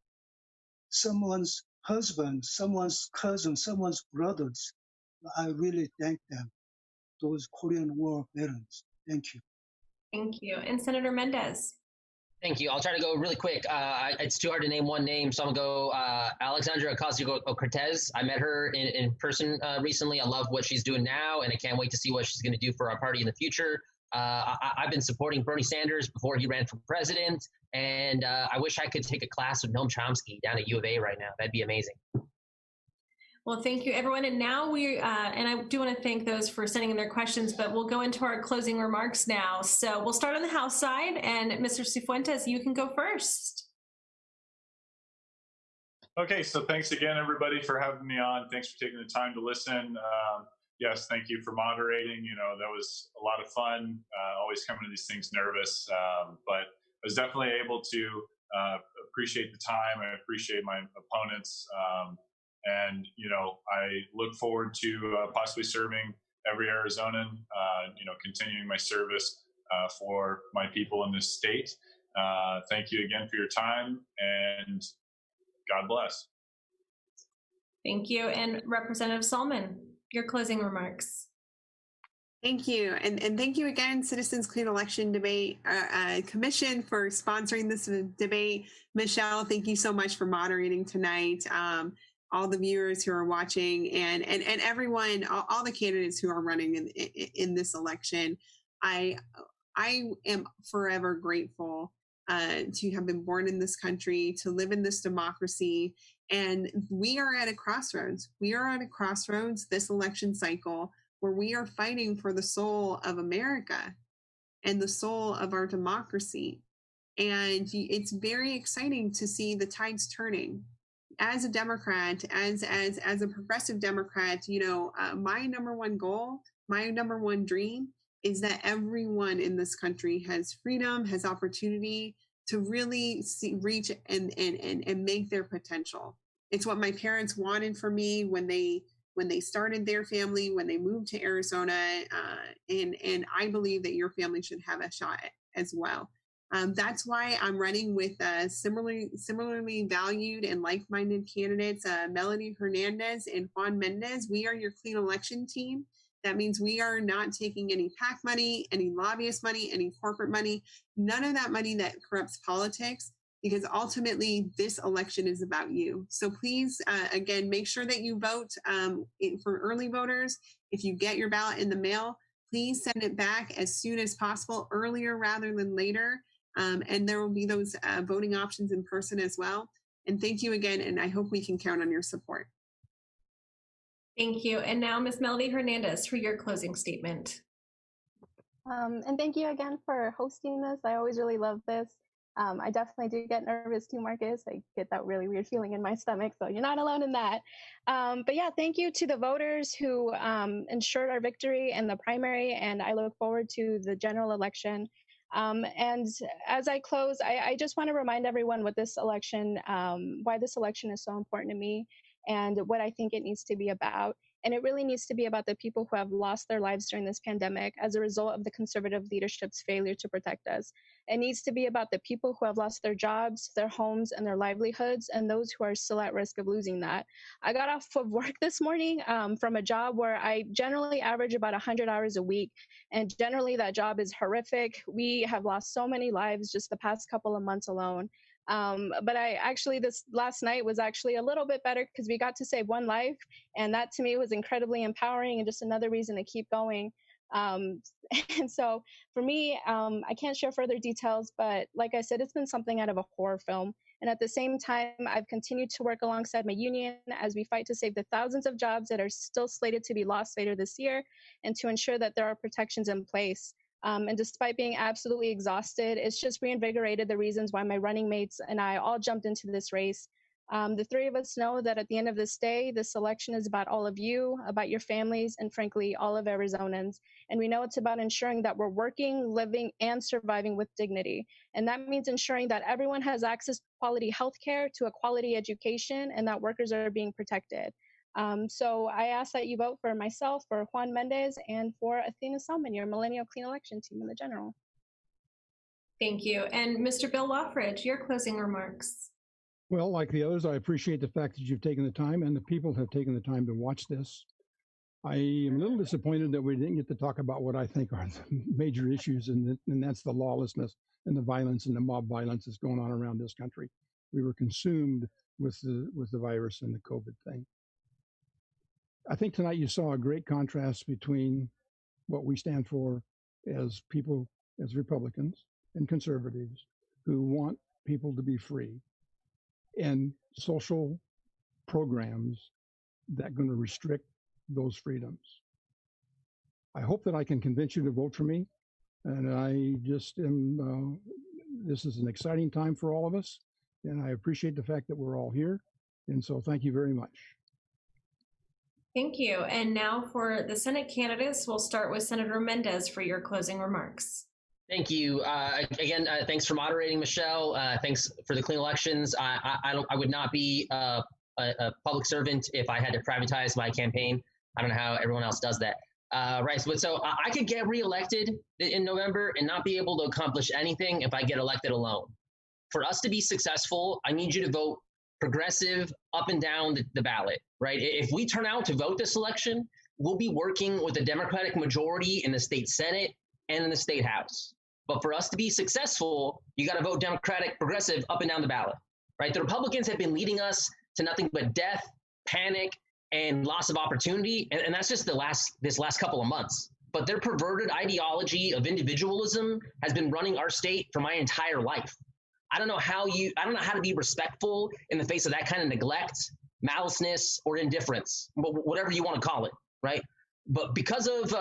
someone's husband, someone's cousin, someone's brothers. I really thank them, those Korean War veterans. Thank you.
Thank you. And Senator Mendez.
Thank you. I'll try to go really quick. It's too hard to name one name, so I'm going to go Alexandria Ocasio-Cortez. I met her in person recently. I love what she's doing now, and I can't wait to see what she's going to do for our party in the future. I've been supporting Bernie Sanders before he ran for president, and I wish I could take a class with Noam Chomsky down at U of A right now. That'd be amazing.
Well, thank you, everyone. And now and I do want to thank those for sending in their questions, but we'll go into our closing remarks now. So we'll start on the House side, and Mr. Sifuentes, you can go first.
Okay, so thanks again, everybody, for having me on. Thanks for taking the time to listen. Yes, thank you for moderating. That was a lot of fun. Always coming to these things nervous, but I was definitely able to appreciate the time. I appreciate my opponents. And, I look forward to possibly serving every Arizonan, continuing my service for my people in this state. Thank you again for your time, and God bless.
Thank you. And Representative Salman, your closing remarks.
Thank you. And thank you again, Citizens Clean Election Debate Commission, for sponsoring this debate. Michelle, thank you so much for moderating tonight. All the viewers who are watching and everyone, all the candidates who are running in this election. I am forever grateful to have been born in this country, to live in this democracy. And we are at a crossroads. We are at a crossroads this election cycle, where we are fighting for the soul of America and the soul of our democracy. And it's very exciting to see the tides turning. As a Democrat, as a progressive Democrat, my number one goal, my number one dream is that everyone in this country has freedom, has opportunity to really reach and make their potential. It's what my parents wanted for me when they started their family, when they moved to Arizona, and I believe that your family should have a shot as well. That's why I'm running with similarly valued and like-minded candidates, Melody Hernandez and Juan Mendez. We are your clean election team. That means we are not taking any PAC money, any lobbyist money, any corporate money, none of that money that corrupts politics, because ultimately this election is about you. So please, again, make sure that you vote for early voters. If you get your ballot in the mail, please send it back as soon as possible, earlier rather than later. And there will be those voting options in person as well. And thank you again, and I hope we can count on your support.
Thank you. And now Ms. Melody Hernandez for your closing statement.
And thank you again for hosting this. I always really love this. I definitely do get nervous too, Marcus. I get that really weird feeling in my stomach, so you're not alone in that. But yeah, thank you to the voters who ensured our victory in the primary, and I look forward to the general election. And as I close, I just want to remind everyone what this election, why this election is so important to me and what I think it needs to be about. And it really needs to be about the people who have lost their lives during this pandemic as a result of the conservative leadership's failure to protect us. It needs to be about the people who have lost their jobs, their homes, and their livelihoods, and those who are still at risk of losing that. I got off of work this morning from a job where I generally average about 100 hours a week, and generally that job is horrific. We have lost so many lives just the past couple of months alone. But this last night was actually a little bit better because we got to save one life. And that to me was incredibly empowering and just another reason to keep going. And so for me, I can't share further details, but like I said, it's been something out of a horror film. And at the same time, I've continued to work alongside my union as we fight to save the thousands of jobs that are still slated to be lost later this year and to ensure that there are protections in place. And despite being absolutely exhausted, it's just reinvigorated the reasons why my running mates and I all jumped into this race. The three of us know that at the end of this day, this election is about all of you, about your families, and frankly, all of Arizonans. And we know it's about ensuring that we're working, living, and surviving with dignity. And that means ensuring that everyone has access to quality healthcare, to a quality education, and that workers are being protected. So I ask that you vote for myself, for Juan Mendez, and for Athena Salman, your Millennial Clean Election team in the general.
Thank you. And Mr. Bill Loughrige, your closing remarks.
Well, like the others, I appreciate the fact that you've taken the time and the people have taken the time to watch this. I am a little disappointed that we didn't get to talk about what I think are the major issues, and that's the lawlessness and the violence and the mob violence that's going on around this country. We were consumed with the virus and the COVID thing. I think tonight you saw a great contrast between what we stand for as people, as Republicans and conservatives who want people to be free, and social programs that are going to restrict those freedoms. I hope that I can convince you to vote for me. And I just am, this is an exciting time for all of us. And I appreciate the fact that we're all here. And so thank you very much.
Thank you. And now for the Senate candidates, we'll start with Senator Mendez for your closing remarks.
Thank you. Again, thanks for moderating, Michelle. Thanks for the clean elections. I would not be a public servant if I had to privatize my campaign. I don't know how everyone else does that. Right. So I could get reelected in November and not be able to accomplish anything if I get elected alone. For us to be successful, I need you to vote progressive up and down the ballot, right? If we turn out to vote this election, we'll be working with a Democratic majority in the state Senate and in the state House. But for us to be successful, you got to vote Democratic, progressive, up and down the ballot, right? The Republicans have been leading us to nothing but death, panic, and loss of opportunity. And that's just this last couple of months. But their perverted ideology of individualism has been running our state for my entire life. I don't know how to be respectful in the face of that kind of neglect, maliceness, or indifference, whatever you want to call it, right? But because of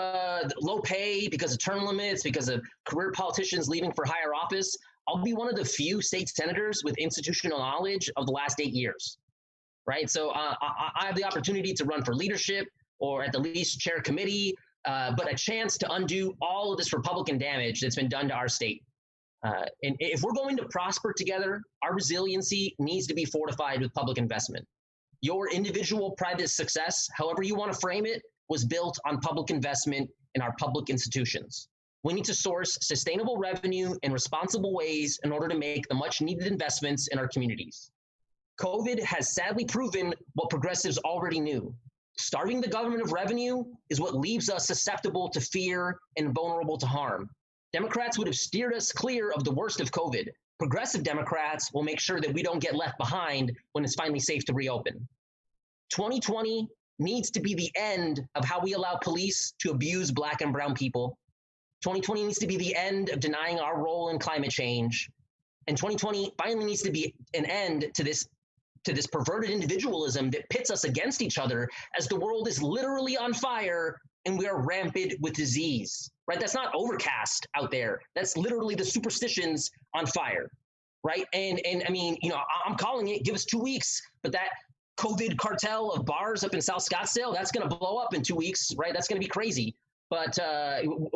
low pay, because of term limits, because of career politicians leaving for higher office, I'll be one of the few state senators with institutional knowledge of the last 8 years, right? So I have the opportunity to run for leadership or at the least chair a committee, but a chance to undo all of this Republican damage that's been done to our state. And if we're going to prosper together, our resiliency needs to be fortified with public investment. Your individual private success, however you want to frame it, was built on public investment in our public institutions. We need to source sustainable revenue in responsible ways in order to make the much needed investments in our communities. COVID has sadly proven what progressives already knew. Starving the government of revenue is what leaves us susceptible to fear and vulnerable to harm. Democrats would have steered us clear of the worst of COVID. Progressive Democrats will make sure that we don't get left behind when it's finally safe to reopen. 2020 needs to be the end of how we allow police to abuse Black and brown people. 2020 needs to be the end of denying our role in climate change. And 2020 finally needs to be an end to this perverted individualism that pits us against each other as the world is literally on fire and we are rampant with disease, right? That's not overcast out there. That's literally the superstitions on fire, right? And I mean, I'm calling it, give us 2 weeks, but that COVID cartel of bars up in South Scottsdale, that's going to blow up in 2 weeks, right? That's going to be crazy. But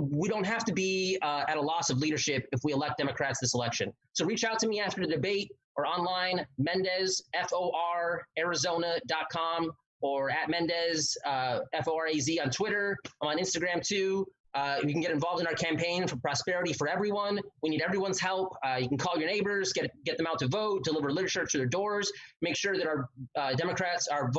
we don't have to be at a loss of leadership if we elect Democrats this election. So reach out to me after the debate or online, Mendez, FORArizona.com, or at Mendez, FORAZ on Twitter. I'm on Instagram too. You can get involved in our campaign for prosperity for everyone. We need everyone's help. You can call your neighbors, get them out to vote, deliver literature to their doors, make sure that our Democrats, our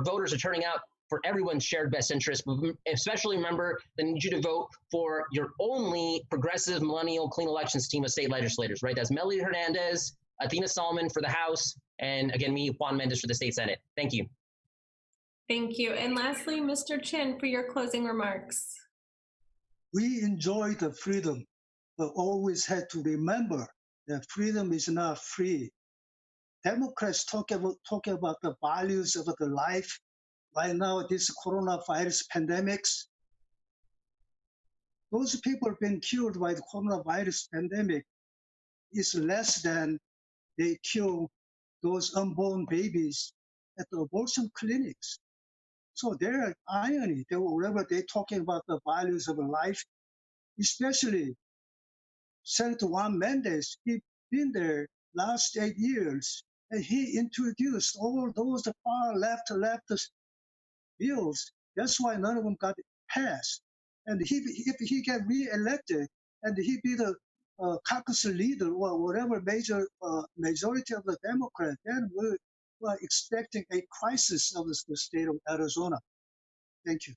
voters are turning out for everyone's shared best interest. But especially remember, they need you to vote for your only progressive millennial clean elections team of state legislators, right? That's Melody Hernandez, Athena Salman for the House, and again, me, Juan Mendez for the state Senate. Thank you.
Thank you. And lastly, Mr. Chin, for your closing remarks.
We enjoy the freedom, but always had to remember that freedom is not free. Democrats talk about the values of the life. Right now, this coronavirus pandemics, those people being killed by the coronavirus pandemic is less than they kill those unborn babies at the abortion clinics. So there are irony. Wherever they're talking about the values of life, especially Senator Juan Mendez, he's been there last 8 years, and he introduced all those far left bills. That's why none of them got passed. And if he get reelected and he be the caucus leader or whatever majority of the Democrat, then we're expecting a crisis of the state of Arizona. Thank you.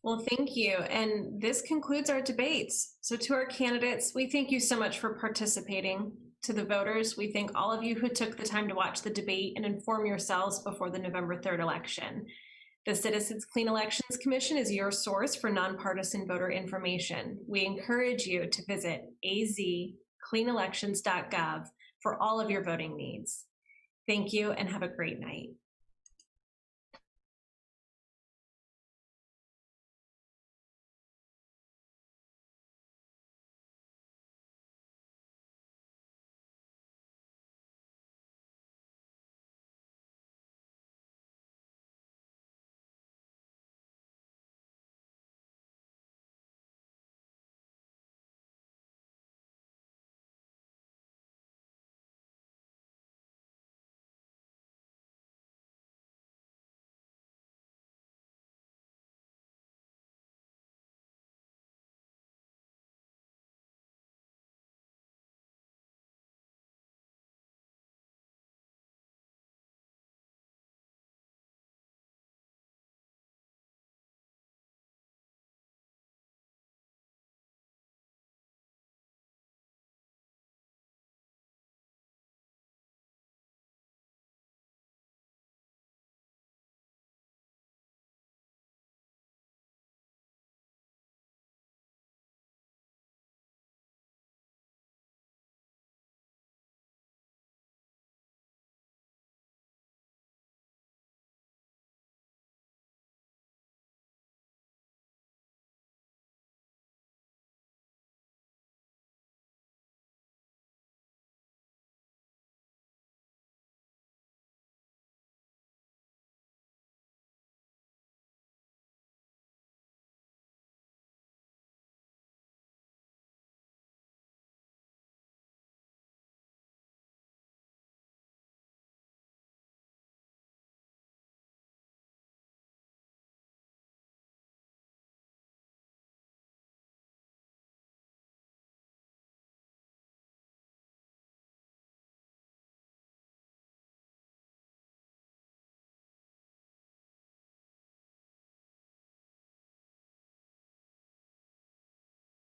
Well, thank you. And this concludes our debates. So to our candidates, we thank you so much for participating. To the voters, we thank all of you who took the time to watch the debate and inform yourselves before the November 3rd election. The Citizens Clean Elections Commission is your source for nonpartisan voter information. We encourage you to visit azcleanelections.gov for all of your voting needs. Thank you and have a great night.